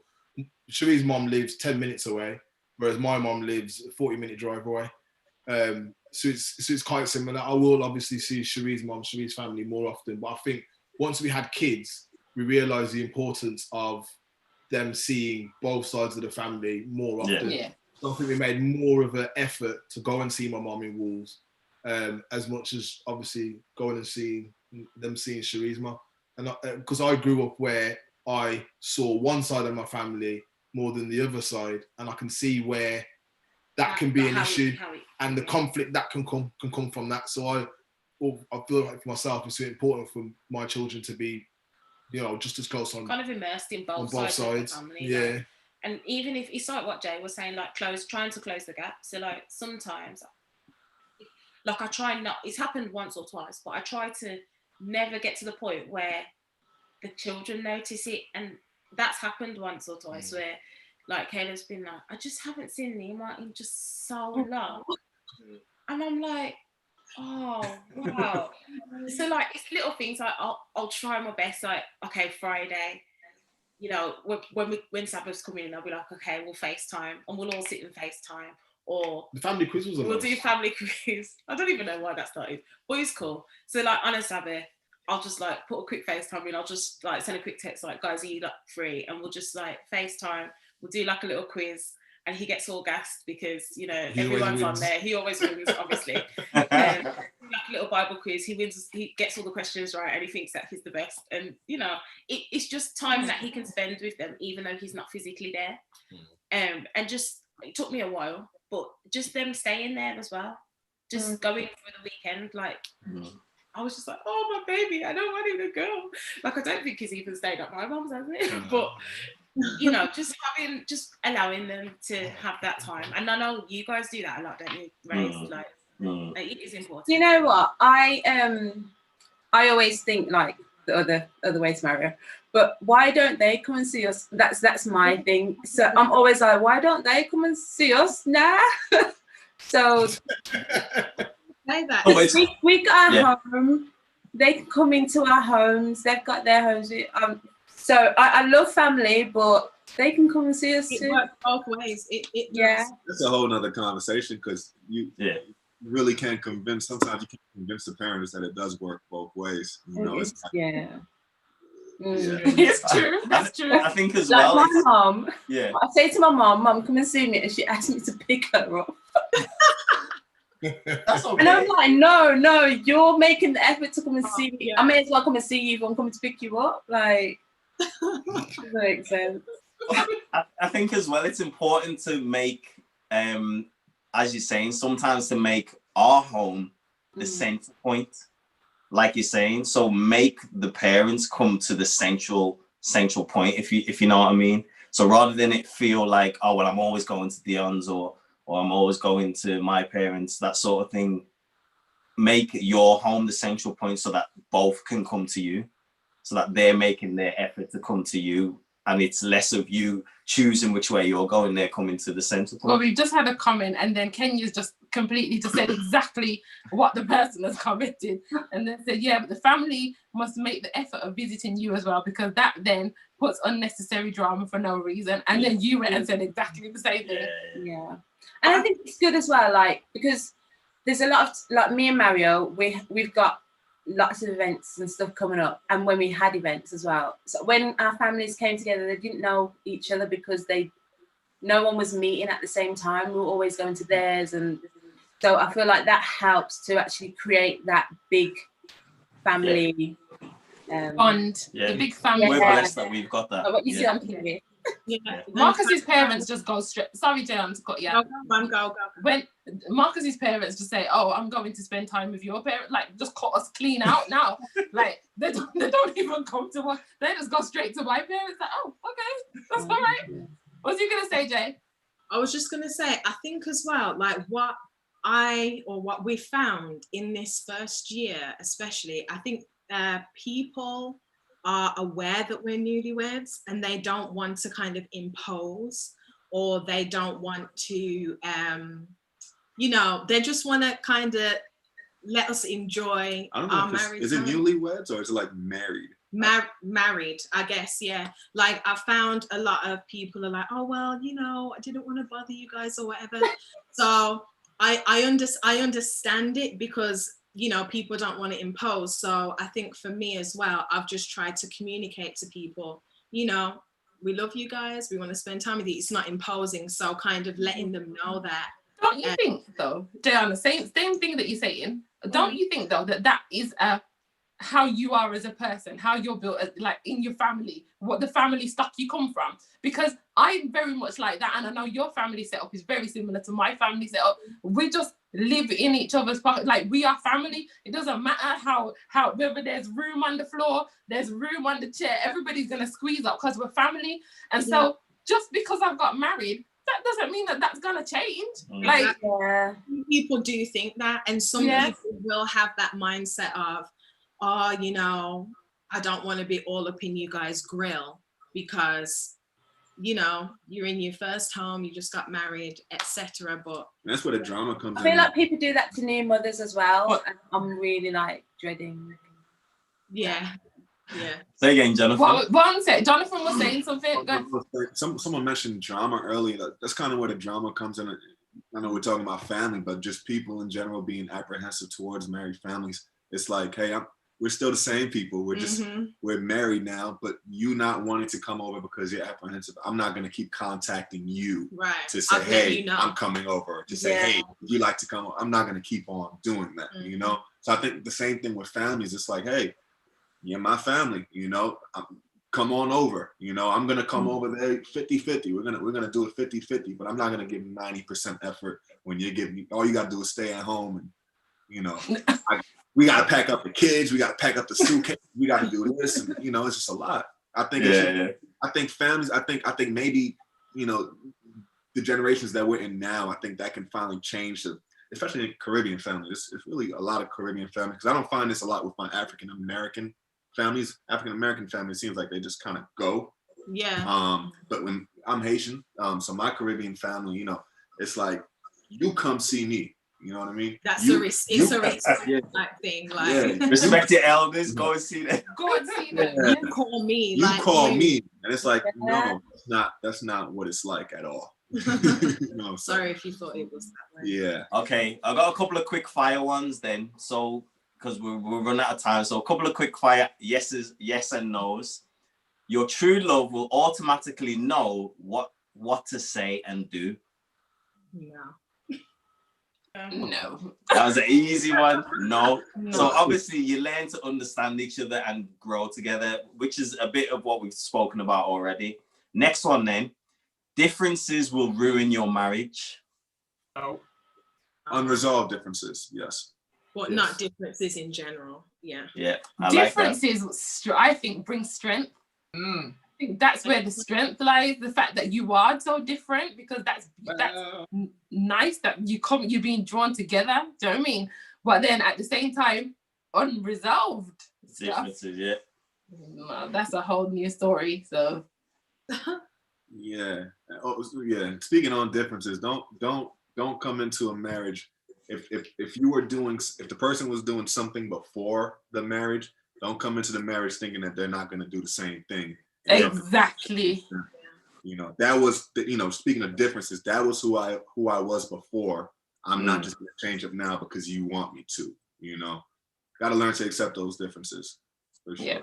Cherie's mom lives 10 minutes away, whereas my mom lives a 40-minute drive away. So it's quite similar. I will obviously see Cherie's mom, Cherie's family more often, but I think once we had kids, we realised the importance of them seeing both sides of the family more often. Yeah. So I think we made more of an effort to go and see my mom in Wolves, as much as obviously going and seeing Cherie's mom. And because I grew up where I saw one side of my family more than the other side, and I can see where that can be an issue and the conflict that can come from that. So I feel like for myself, it's important for my children to be, you know, just as close on kind of immersed in both sides of the family. Yeah. Like, and even if it's like what Jay was saying, like trying to close the gap. So like sometimes, like I try not. It's happened once or twice, but I try to never get to the point where the children notice it, and that's happened once or twice where like Kayla's been like, I just haven't seen Nima in just so long, and I'm like, oh wow. So like it's little things like I'll try my best, like okay, Friday, you know, when Sabbath's coming in, I'll be like, okay, we'll FaceTime and we'll all sit and FaceTime, or the family quiz was we'll do family quiz. I don't even know why that started, but it's cool. So like on a Sabbath, I'll just like put a quick FaceTime in. I'll just like send a quick text like, guys, are you like free? And we'll just like FaceTime. We'll do like a little quiz, and he gets all gassed because you know everyone's on there. He always wins, obviously. Like a little Bible quiz. He wins. He gets all the questions right, and he thinks that he's the best. And you know, it's just time that he can spend with them, even though he's not physically there. And just it took me a while, but just them staying there as well, just going for the weekend, like. I was just like, oh, my baby, I don't want him to go. Like, I don't think he's even stayed at my mum's, has it? But, you know, just allowing them to have that time. And I know you guys do that a lot, don't you, Ray? Like, it is important. You know what? I always think, like, the other way to Mario, but why don't they come and see us? That's my thing. So I'm always like, why don't they come and see us now? So... Say that. We got our home. They can come into our homes. They've got their homes. So I love family, but they can come and see us too. It works both ways. It yeah. That's a whole nother conversation because you really can't convince. Sometimes you can't convince the parents that it does work both ways. You know, it's It's true. That's true. I think as like well. My mom. Yeah. I say to my mom, come and see me, and she asked me to pick her up. That's okay. And I'm like, no, you're making the effort to come and see me. I may as well come and see you if I'm coming to pick you up. Like, doesn't make sense. I think as well, it's important to make, as you're saying, sometimes to make our home the center point, like you're saying. So make the parents come to the central point, if you know what I mean. So rather than it feel like, oh well, I'm always going to Dion's or I'm always going to my parents, that sort of thing. Make your home the central point so that both can come to you, so that they're making their effort to come to you, and it's less of you choosing which way you're going, they're coming to the central point. Well, we've just had a comment, and then Kenya's just completely just said exactly what the person has commented, and then said, yeah, but the family must make the effort of visiting you as well, because that then puts unnecessary drama for no reason. And then you went and said exactly the same thing. Yeah. And I think it's good as well, like, because there's a lot of, like, me and Mario, we've got lots of events and stuff coming up, and when we had events as well. So when our families came together, they didn't know each other because no one was meeting at the same time. We were always going to theirs, and so I feel like that helps to actually create that big family bond. Yeah. The big family. We're blessed that we've got that. What you see on TV. Yeah. Marcus's parents just go straight. Sorry, Jan, to cut you out. Go. When Marcus's parents just say, "Oh, I'm going to spend time with your parents," like just cut us clean out now. Like they don't even come to us. They just go straight to my parents. Like, oh, okay, that's all right. What's you gonna say, Jay? I was just gonna say, I think as well, like what we found in this first year, especially, I think people are aware that we're newlyweds, and they don't want to kind of impose, or they don't want to, they just want to kind of let us enjoy our marriage. Is it newlyweds or is it like married? Married, I guess, yeah. Like I found a lot of people are like, oh well, I didn't want to bother you guys or whatever. So I understand it because people don't want to impose. So I think for me as well, I've just tried to communicate to people, we love you guys, we want to spend time with you. It's not imposing, so kind of letting them know that. Don't you think though, Diana, same thing that you're saying, don't you think though that is a how you are as a person, how you're built, like in your family, what the family stock you come from. Because I'm very much like that, and I know your family setup is very similar to my family setup. We just live in each other's pocket, like we are family. It doesn't matter how whether there's room on the floor, there's room on the chair, everybody's gonna squeeze up because we're family. And so just because I've got married, that doesn't mean that that's gonna change. Like people do think that, and some people will have that mindset of, oh, you know, I don't want to be all up in you guys' grill because, you know, you're in your first home, you just got married, etc. But that's where the drama comes in. I feel like people do that to new mothers as well, and I'm really like dreading. Yeah. Say again, Jonathan. One sec, Jonathan was saying something. Someone mentioned drama earlier. That's kind of where the drama comes in. I know we're talking about family, but just people in general being apprehensive towards married families. It's like, hey, we're still the same people. We're just we're married now, but you not wanting to come over because you're apprehensive. I'm not going to keep contacting you to say, hey, I'm coming over. To say, hey, would you like to come over? I'm not going to keep on doing that, you know? So I think the same thing with families. It's like, hey, you're my family, you know? Come on over. You know, I'm going to come over there 50-50. We're going to do it 50-50, but I'm not going to give 90% effort when you're giving me, all you got to do is stay at home and, you know, we got to pack up the kids. We got to pack up the suitcase. We got to do this. And, you know, it's just a lot. I think, I think families, I think maybe, you know, the generations that we're in now, I think that can finally change, especially in Caribbean families. It's really a lot of Caribbean families, because I don't find this a lot with my African-American families. African-American families seems like they just kind of go. Yeah. But when I'm Haitian, so my Caribbean family, you know, it's like, you come see me. You know what I mean? That's a respect type thing. Like, respect your elders. Go and see them. Go and see them. You call me. You call me, and it's like, no, that's not what it's like at all. No, sorry if you thought it was that way. Yeah. Okay, I got a couple of quick fire ones then. So, because we're running out of time, so a couple of quick fire yeses, yes and nos. Your true love will automatically know what to say and do. No. That was an easy one. No. So obviously you learn to understand each other and grow together, which is a bit of what we've spoken about already. Next one then. Differences will ruin your marriage. No. Unresolved differences, yes. But not differences in general. Yeah. Yeah. Differences, I think, bring strength. I think that's where the strength lies. The fact that you are so different, because that's nice that you're being drawn together. Do you know what I mean? But then at the same time, unresolved differences, yeah. No, that's a whole new story. So yeah. Speaking on differences, don't come into a marriage if the person was doing something before the marriage. Don't come into the marriage thinking that they're not going to do the same thing. Exactly. You know, that was speaking of differences, that was who I was before. I'm not just going to change up now because you want me to. You know, got to learn to accept those differences. For sure. Yeah,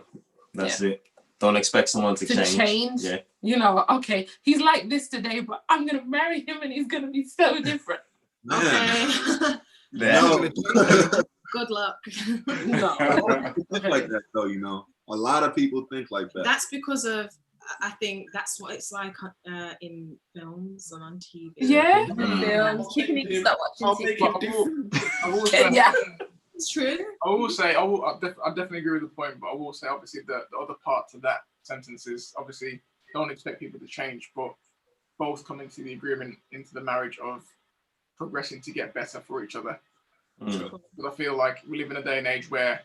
that's it. Don't expect someone to change. Yeah. You know, okay, he's like this today, but I'm gonna marry him and he's gonna be so different. Okay. No. Good luck. No. Think like that though, you know. A lot of people think like that. That's because of, I think that's what it's like in films and on TV. Yeah. Films. People need to start watching TikTok. Yeah. It's true. I definitely agree with the point, but I will say obviously the other part to that sentence is obviously don't expect people to change, but both coming to the agreement into the marriage of progressing to get better for each other. Because I feel like we live in a day and age where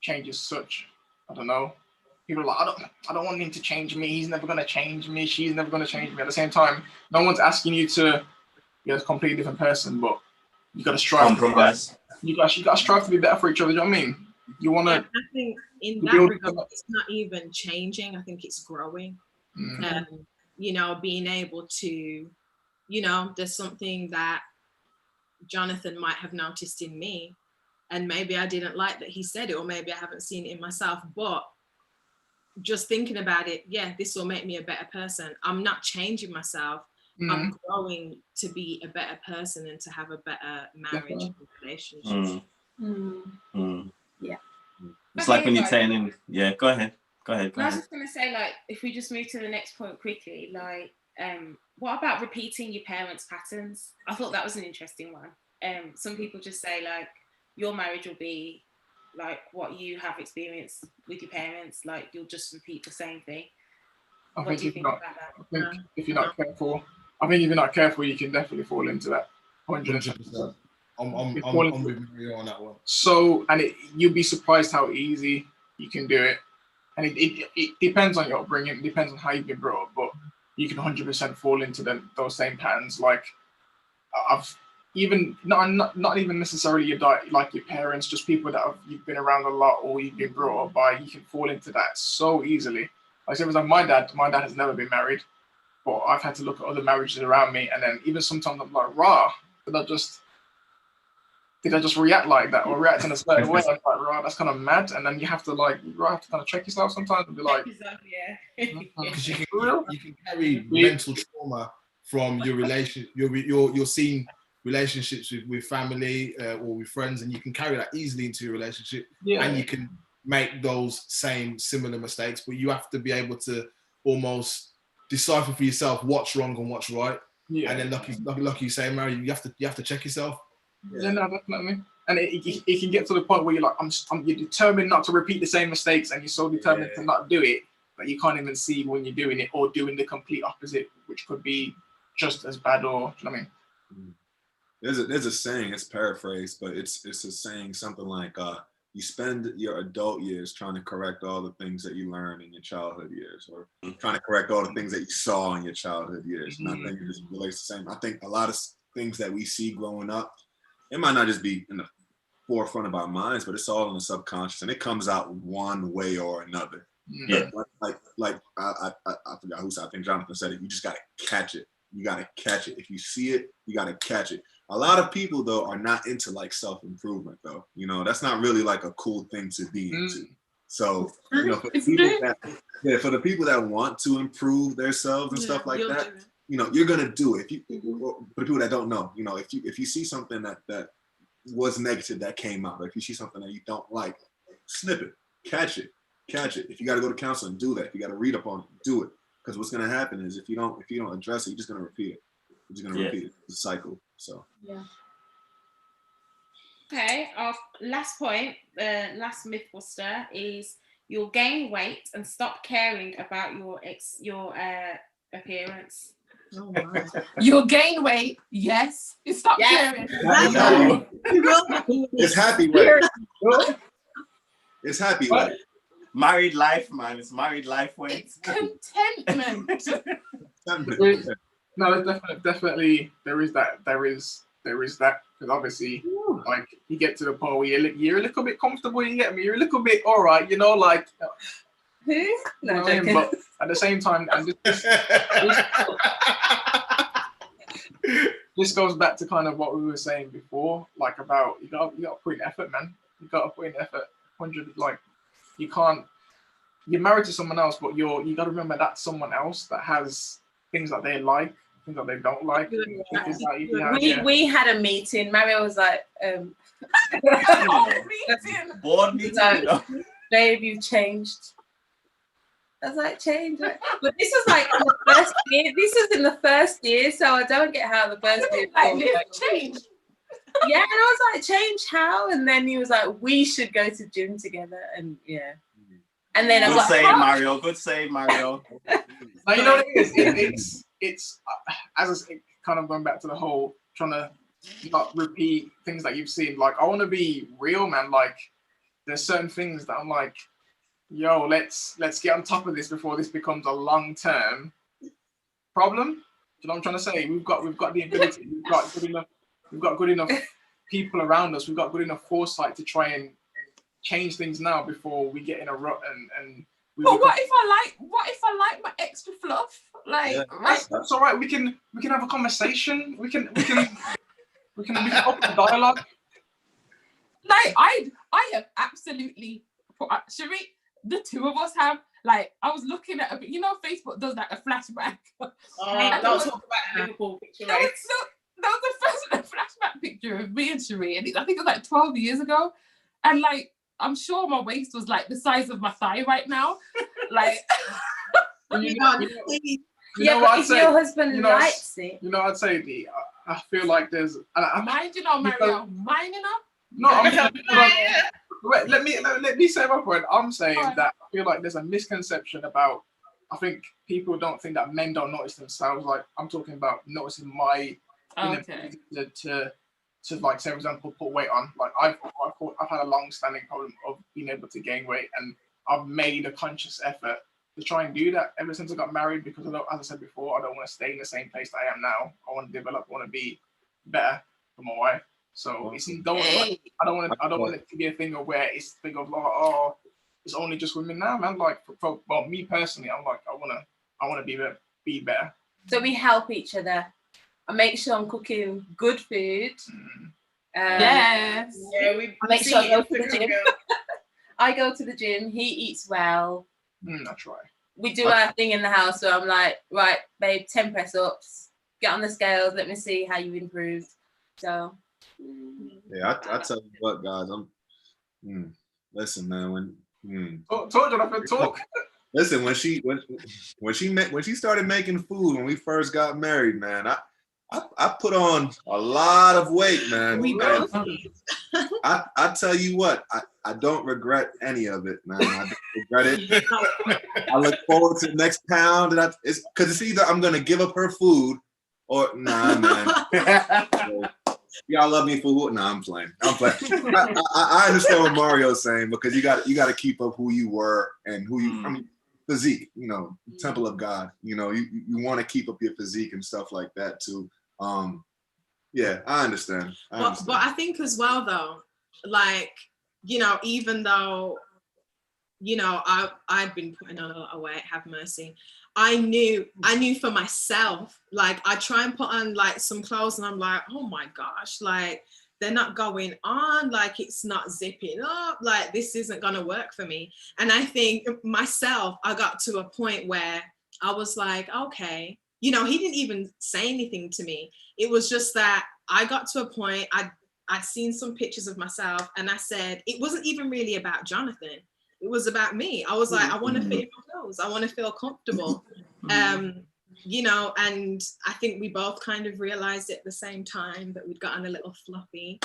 change is such, I don't know, people are like, I don't want him to change me, he's never gonna change me, she's never gonna change me. At the same time, no one's asking you to be a completely different person, but you gotta strive. Compromise. You gotta strive to be better for each other. Do you know what I mean? You wanna. I think in that regard, it's not even changing. I think it's growing. You know, being able to, you know, there's something that Jonathan might have noticed in me, and maybe I didn't like that he said it, or maybe I haven't seen it in myself. But just thinking about it, yeah, this will make me a better person. I'm not changing myself. I'm growing to be a better person and to have a better marriage and relationship. Yeah. It's like when you're turning. Yeah, go ahead. I was just gonna say, like, if we just move to the next point quickly, like, what about repeating your parents' patterns? I thought that was an interesting one. Some people just say like your marriage will be like what you have experienced with your parents, like you'll just repeat the same thing. What do you think about that? I think if you're not careful, you can definitely fall into that. 100%. I'm with you on that one. So, and you'll be surprised how easy you can do it. And it depends on your upbringing, it depends on how you've been brought up, but you can 100% fall into those same patterns. Like I've even not even necessarily your parents, just people that you've been around a lot or you've been brought up by. You can fall into that so easily. Like it was like my dad has never been married, but I've had to look at other marriages around me, and then even sometimes I'm like, rah, did I just react like that or react in a certain way? I'm like, right, that's kind of mad. And then you have to kind of check yourself sometimes and be like, because you can carry mental trauma from your you're seeing relationships with family or with friends, and you can carry that easily into your relationship, and you can make those similar mistakes, but you have to be able to almost decipher for yourself what's wrong and what's right. And then like you say, Mary, you have to check yourself. Yeah, no, definitely. And it can get to the point where you're like, you're determined not to repeat the same mistakes, and you're so determined to not do it that you can't even see when you're doing it or doing the complete opposite, which could be just as bad. Or you know what I mean? There's a saying, it's paraphrased, but it's a saying something like, you spend your adult years trying to correct all the things that you learned in your childhood years, or trying to correct all the things that you saw in your childhood years. And I think it just relates the same. I think a lot of things that we see growing up, it might not just be in the forefront of our minds, but it's all in the subconscious, and it comes out one way or another. Yeah. Like I forgot who said, I think Jonathan said it. You just gotta catch it. You gotta catch it. If you see it, you gotta catch it. A lot of people though are not into like self-improvement though. You know, that's not really like a cool thing to be into. So, you know, for the people that want to improve themselves and stuff like that, you know, you're gonna do it. For the people that don't know, you know, if you see something that was negative that came out, or if you see something that you don't like, snip it, catch it. If you got to go to counseling, do that. If you got to read up on it, do it. Because what's gonna happen is if you don't address it, you're just gonna repeat it. You're just gonna repeat it. It's a cycle. So. Yeah. Okay, our last point, last mythbuster is you'll gain weight and stop caring about your appearance. Oh my. You'll gain weight, yes. You stop caring. It's happy weight. It's happy weight. Married life, man. It's married life weight. It's contentment. No, definitely there is that. Because obviously, like you get to the point where you're a little bit comfortable. You get me. You're a little bit all right. You know, like. No, but at the same time, and this goes back to kind of what we were saying before, like about you got to put in effort, man. You got to put in effort. 100, like you can't. You're married to someone else, but you got to remember that's someone else that has things that they like, things that they don't like. We had a meeting. Mario was like, board meeting. Babe, you've changed. I was like, change. But this was like in the first year. This was in the first year, so I don't get how the first year change. Yeah, and I was like, change how? And then he was like, we should go to gym together, and And then good save, Mario. Good save, Mario. Now, you know what it is? It's as I say, kind of going back to the whole trying to not repeat things that you've seen. Like, I want to be real, man. Like, there's certain things that I'm like, yo, let's get on top of this before this becomes a long-term problem. You know what I'm trying to say? We've got the ability. We've got good enough people around us. We've got good enough foresight to try and change things now before we get in a rut and. But what if I like my extra fluff? Like that's all right. We can have a conversation. We can open a dialogue. Like I have absolutely. Should we? The two of us have. Like I was looking at Facebook does like a flashback. Don't talk about Liverpool picture. That was the first flashback picture of me and Sheree, and I think it was like 12 years ago. And like I'm sure my waist was like the size of my thigh right now. Like, You Yeah, know but what I'd if say? your husband You know, likes it, You know, I'd say, D, I feel like there's. mind you know, Mario, mind you know. No, wait, let me say my point. I'm saying that I feel like there's a misconception about. I think people don't think that men don't notice themselves. Like I'm talking about noticing my inability to like, say for example, put weight on. Like I've had a long-standing problem of being able to gain weight, and I've made a conscious effort to try and do that ever since I got married, because as I said before, I don't want to stay in the same place that I am now. I want to develop. I want to be better for my wife. So it's I don't want it to be a thing of where it's a thing of like, oh, it's only just women now, man. Like well, me personally, I'm like, I wanna be better. so we help each other. I make sure I'm cooking good food. Yes. Yeah, we make sure I go to the gym. I go to the gym. He eats well. I try. We do our thing in the house. So I'm like, right, babe, 10 press ups. Get on the scales. Let me see how you improved. So. Yeah, I tell you what, guys, listen, man. Told you I could talk. Listen, when she started making food when we first got married, man, I put on a lot of weight, man. I tell you what, I don't regret any of it, man. I don't regret it. I look forward to the next pound, and it's because it's either I'm gonna give up her food or nah, man. Y'all love me for who? Nah, I'm playing. I understand what Mario's saying, because you got to keep up who you were and who you. I mean, physique. You know, temple of God. You know, you want to keep up your physique and stuff like that too. Yeah, I understand. But I think as well though, like, you know, even though, you know, I've been putting on a lot of weight, have mercy. I knew for myself, like I try and put on like some clothes and I'm like, oh my gosh, like they're not going on, like it's not zipping up, like this isn't gonna work for me. And I think myself, I got to a point where I was like, okay, you know, he didn't even say anything to me. It was just that I got to a point, I'd seen some pictures of myself and I said, it wasn't even really about Jonathan. It was about me. I was like, I want to fit in my clothes. I want to feel comfortable. You know, and I think we both kind of realized at the same time that we'd gotten a little fluffy.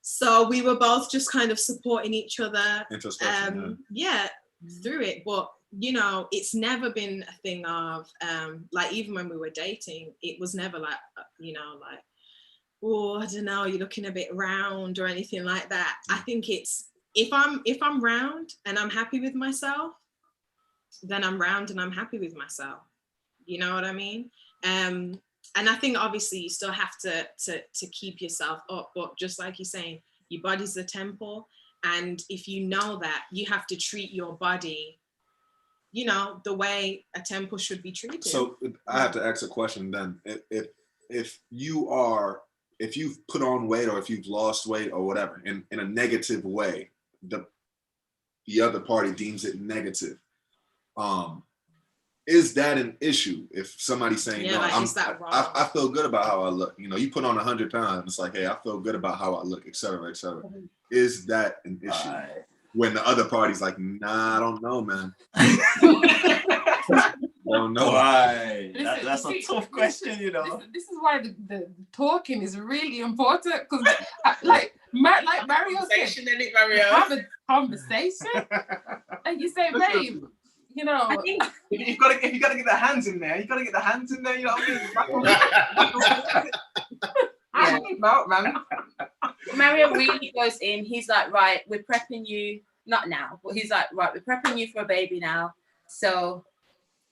So we were both just kind of supporting each other. Through it. But, you know, it's never been a thing of, like, even when we were dating, it was never like, you know, like, oh, I don't know, you're looking a bit round or anything like that. I think it's, if I'm round and I'm happy with myself, then I'm round and I'm happy with myself. You know what I mean? And I think obviously you still have to keep yourself up, but just like you're saying, your body's the temple, and if you know that, you have to treat your body, you know, the way a temple should be treated. So I have to ask a question then. If you've put on weight or if you've lost weight or whatever in a negative way, the other party deems it negative. Is that an issue? If somebody's saying, yeah, no, like, is that wrong? I feel good about how I look. You know, you put on 100 pounds, it's like, hey, I feel good about how I look, et cetera, et cetera. Is that an issue? When the other party's like, nah, I don't know, man. I don't know. Why? That's a tough question, you know. This is why the talking is really important, because like Mario said, have a conversation and you say, babe, you know, I think if you gotta get the hands in there, you know what I mean? About, man. Mario really goes in. He's like, right, we're prepping you, not now, but he's like, right, we're prepping you for a baby now. So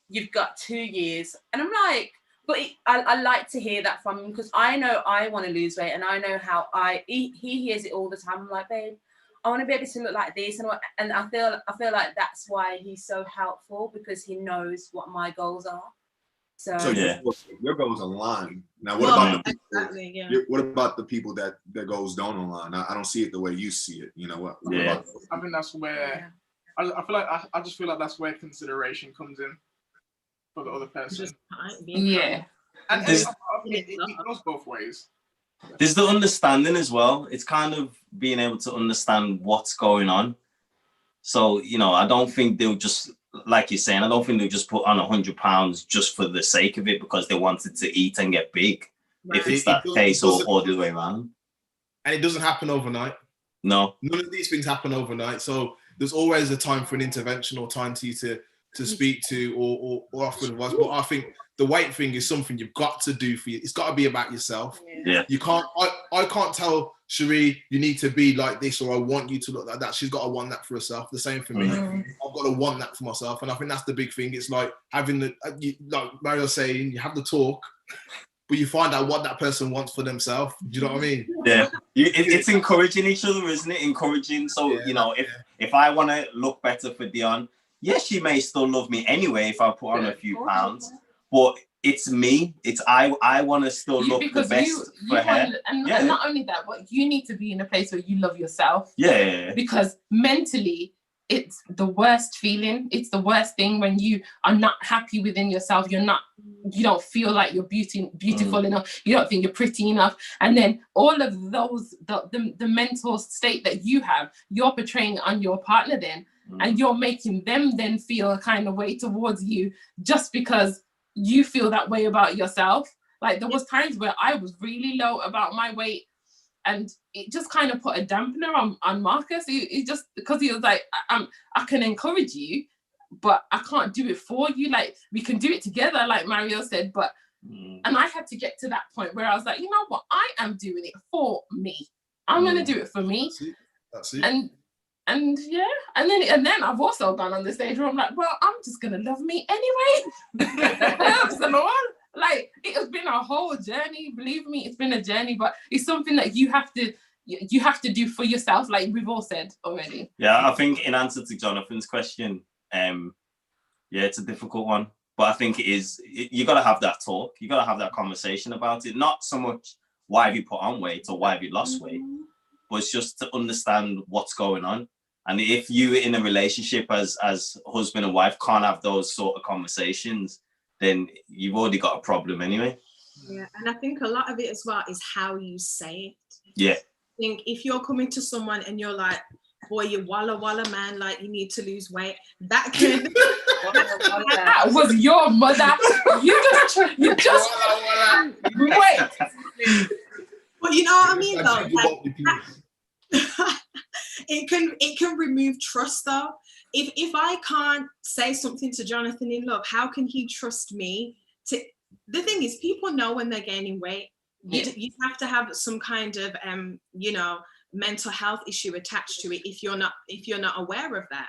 you've got 2 years. And I'm like, but I like to hear that from him, because I know I want to lose weight, and I know how he hears it all the time. I'm like, babe, I want to be able to look like this, and I feel like that's why he's so helpful, because he knows what my goals are. So yeah, your goals align. Now, what about the people? What about the people that their goals don't align? I don't see it the way you see it. You know what? I think that's where I feel like I just feel like that's where consideration comes in for the other person. Yeah, and it goes both ways. There's the understanding as well. It's kind of being able to understand what's going on. So, you know, I don't think they'll just, like you're saying, I don't think they'll just put on £100 just for the sake of it because they wanted to eat and get big. Right. If it's that case, or the other way around. And it doesn't happen overnight. No. None of these things happen overnight. So there's always a time for an intervention or time to you to speak to or offer advice. But I think the weight thing is something you've got to do for you. It's got to be about yourself. Yeah. You can't, I can't tell Cherie, you need to be like this, or I want you to look like that. She's got to want that for herself. The same for me. I've got to want that for myself. And I think that's the big thing. It's like having like Mario's saying, you have the talk, but you find out what that person wants for themselves. Do you know what I mean? Yeah. It's encouraging each other, isn't it? Encouraging. So, you know, if I want to look better for Dion, yes, she may still love me anyway if I put on a few pounds, but it's me. It's I want to still look the best for her. And not only that, but you need to be in a place where you love yourself. Yeah. Because mentally, it's the worst feeling. It's the worst thing when you are not happy within yourself. You don't feel like you're beautiful enough. You don't think you're pretty enough. And then all of those, the mental state that you have, you're portraying on your partner then. And you're making them then feel a kind of way towards you just because you feel that way about yourself. Like there was times where I was really low about my weight and it just kind of put a dampener on Marcus. He just, because he was like, I can encourage you, but I can't do it for you. Like we can do it together, like Mario said, but, and I had to get to that point where I was like, you know what, I am doing it for me. I'm going to do it for me. That's it. And yeah, and then I've also gone on the stage where I'm like, well, I'm just gonna love me anyway. Like it has been a whole journey. Believe me, it's been a journey, but it's something that you have to do for yourself, like we've all said already. Yeah, I think in answer to Jonathan's question, yeah, it's a difficult one, but I think you got to have that talk. You got to have that conversation about it. Not so much why have you put on weight or why have you lost weight, but it's just to understand what's going on. And if you in a relationship as husband and wife can't have those sort of conversations, then you've already got a problem anyway. Yeah, and I think a lot of it as well is how you say it. Yeah. I think if you're coming to someone and you're like, boy, you walla man, like you need to lose weight, that can that was your mother. You just wait. But you know what I mean though? Like, it can remove trust though. If I can't say something to Jonathan in love, how can he trust me? The thing is, people know when they're gaining weight. You have to have some kind of mental health issue attached to it if you're not aware of that.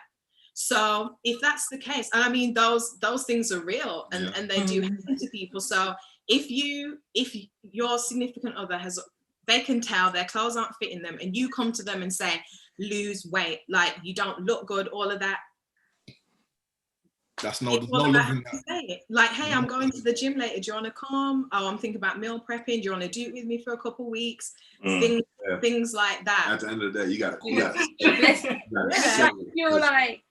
So if that's the case, and I mean those things are real and they do happen to people. So if your significant other they can tell their clothes aren't fitting them and you come to them and say, lose weight, like you don't look good, all of that. There's no love in that. Like, hey, I'm going to the gym later. Do you want to come? Oh, I'm thinking about meal prepping. Do you want to do it with me for a couple of weeks? Things like that. At the end of the day, you got to feel like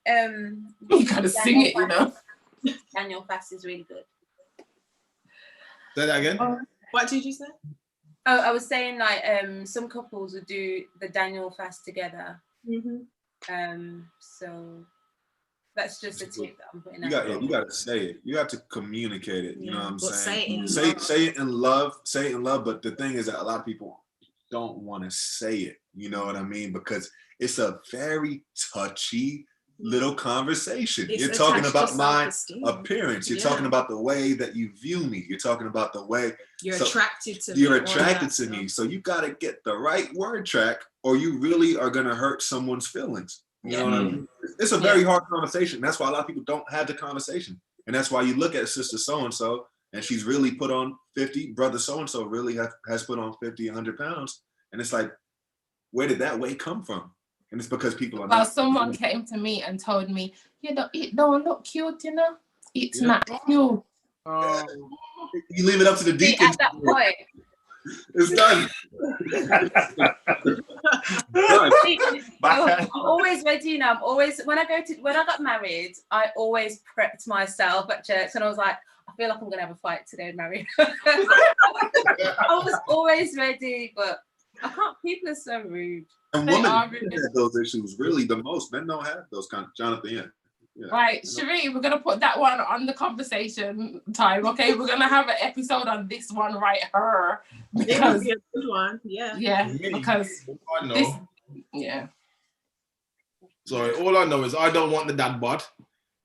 you gotta sing it, you know. Daniel fast is really good. Say that again. What did you say? Oh, I was saying like some couples would do the Daniel fast together. So that's just a tip that I'm putting out. You got to say it. You have to communicate it. You know what I'm saying? Say it in love. Say it in love. But the thing is that a lot of people don't want to say it. You know what I mean? Because it's a very touchy little conversation. You're talking about my appearance. You're talking about the way that you view me. You're talking about the way you're attracted to me. You're attracted to me. So you got to get the right word track or you really are going to hurt someone's feelings. You know what I mean? It's a very hard conversation. That's why a lot of people don't have the conversation. And that's why you look at sister so-and-so and she's really put on 50, brother so-and-so really has put on 50, 100 pounds. And it's like, where did that weight come from? And it's because people are not. Well, someone came to me and told me, it don't look cute, you know? It's not cute. You leave it up to the deacons. At that point. It's done. I'm always ready, you know. When I got married, I always prepped myself at church and I was like, I feel like I'm gonna have a fight today, married. I was always ready, but I can't. People are so rude. And They women are have really- those issues really the most. Men don't have those kind of Jonathan. Yeah. Right, Cherie, we're gonna put that one on the conversation time. Okay, we're gonna have an episode on this one right here It would because be a good one. Yeah. because I know. this Sorry, all I know is I don't want the dad bod.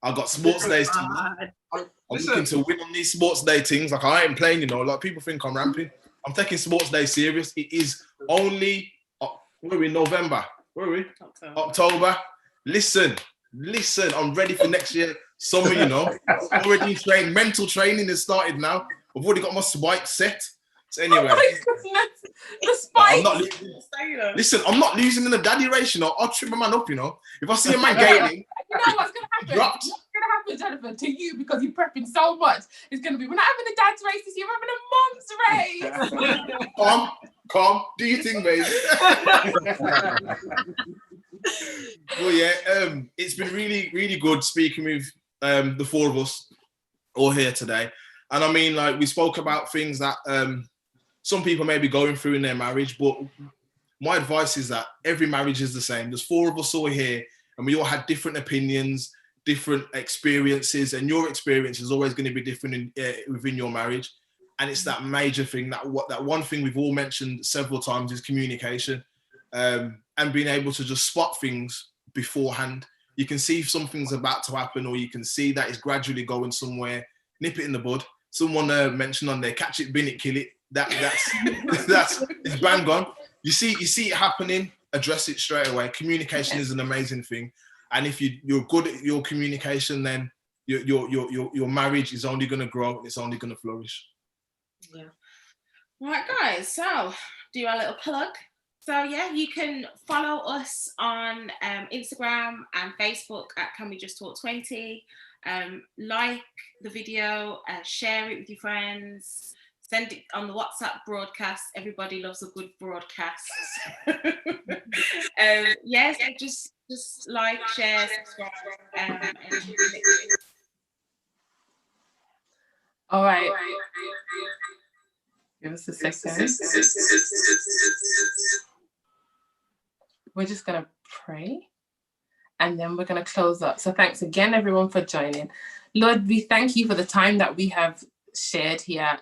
I got sports days to win. I'm looking to win on these sports day things. Like I ain't playing, like people think I'm ramping. I'm taking sports day serious. It is only where are we? November. Where are we? October. Listen. I'm ready for next year. Summer, already trained. Mental training has started now. I've already got my spike set. So anyway, oh my goodness, the spike. I'm not losing. Listen, I'm not losing in the daddy race. I'll trip my man up. If I see a man gaining, you know what's gonna happen? dropped. What's gonna happen, Jennifer, to you because you're prepping so much? It's gonna be we're not having a dad's race this year. We're having a mom's race. Calm. Do you think, baby? Well, yeah, it's been really, really good speaking with the four of us all here today. And I mean, like, we spoke about things that some people may be going through in their marriage, but my advice is that every marriage is the same. There's four of us all here, and we all had different opinions, different experiences, and your experience is always going to be different within your marriage. And it's that major thing, that one thing we've all mentioned several times is communication, and being able to just spot things beforehand. You can see if something's about to happen, or you can see that it's gradually going somewhere. Nip it in the bud. Someone mentioned on there, catch it, bin it, kill it. That's it's bang on. You see it happening, address it straight away. Communication is an amazing thing, and if you're good at your communication, then your marriage is only going to grow and it's only going to flourish. Yeah. Right, guys. So do a little plug. So yeah, you can follow us on Instagram and Facebook at Can We Just Talk 20. Like the video, share it with your friends, send it on the WhatsApp broadcast. Everybody loves a good broadcast. Yes, just like, share, subscribe. All right. Give us a second. We're just going to pray and then we're going to close up. So thanks again, everyone, for joining. Lord, we thank you for the time that we have shared here,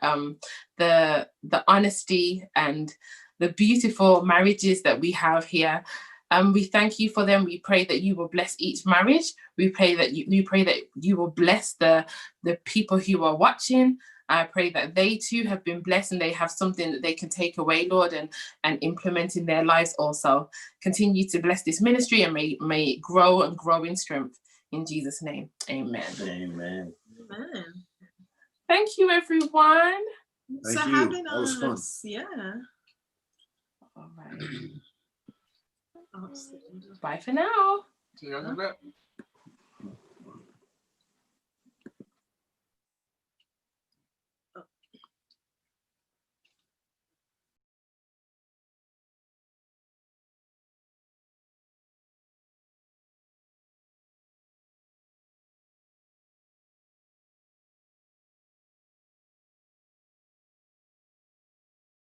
the honesty and the beautiful marriages that we have here. We thank you for them. We pray that you will bless each marriage. We pray that you will bless the people who are watching. I pray that they too have been blessed and they have something that they can take away, Lord, and implement in their lives also. Continue to bless this ministry and may it grow and grow in strength. In Jesus' name, amen. Amen. Amen. Thank you, everyone. Thanks for you. having That was fun. us. Yeah. All right. Bye for now. See you guys in a bit.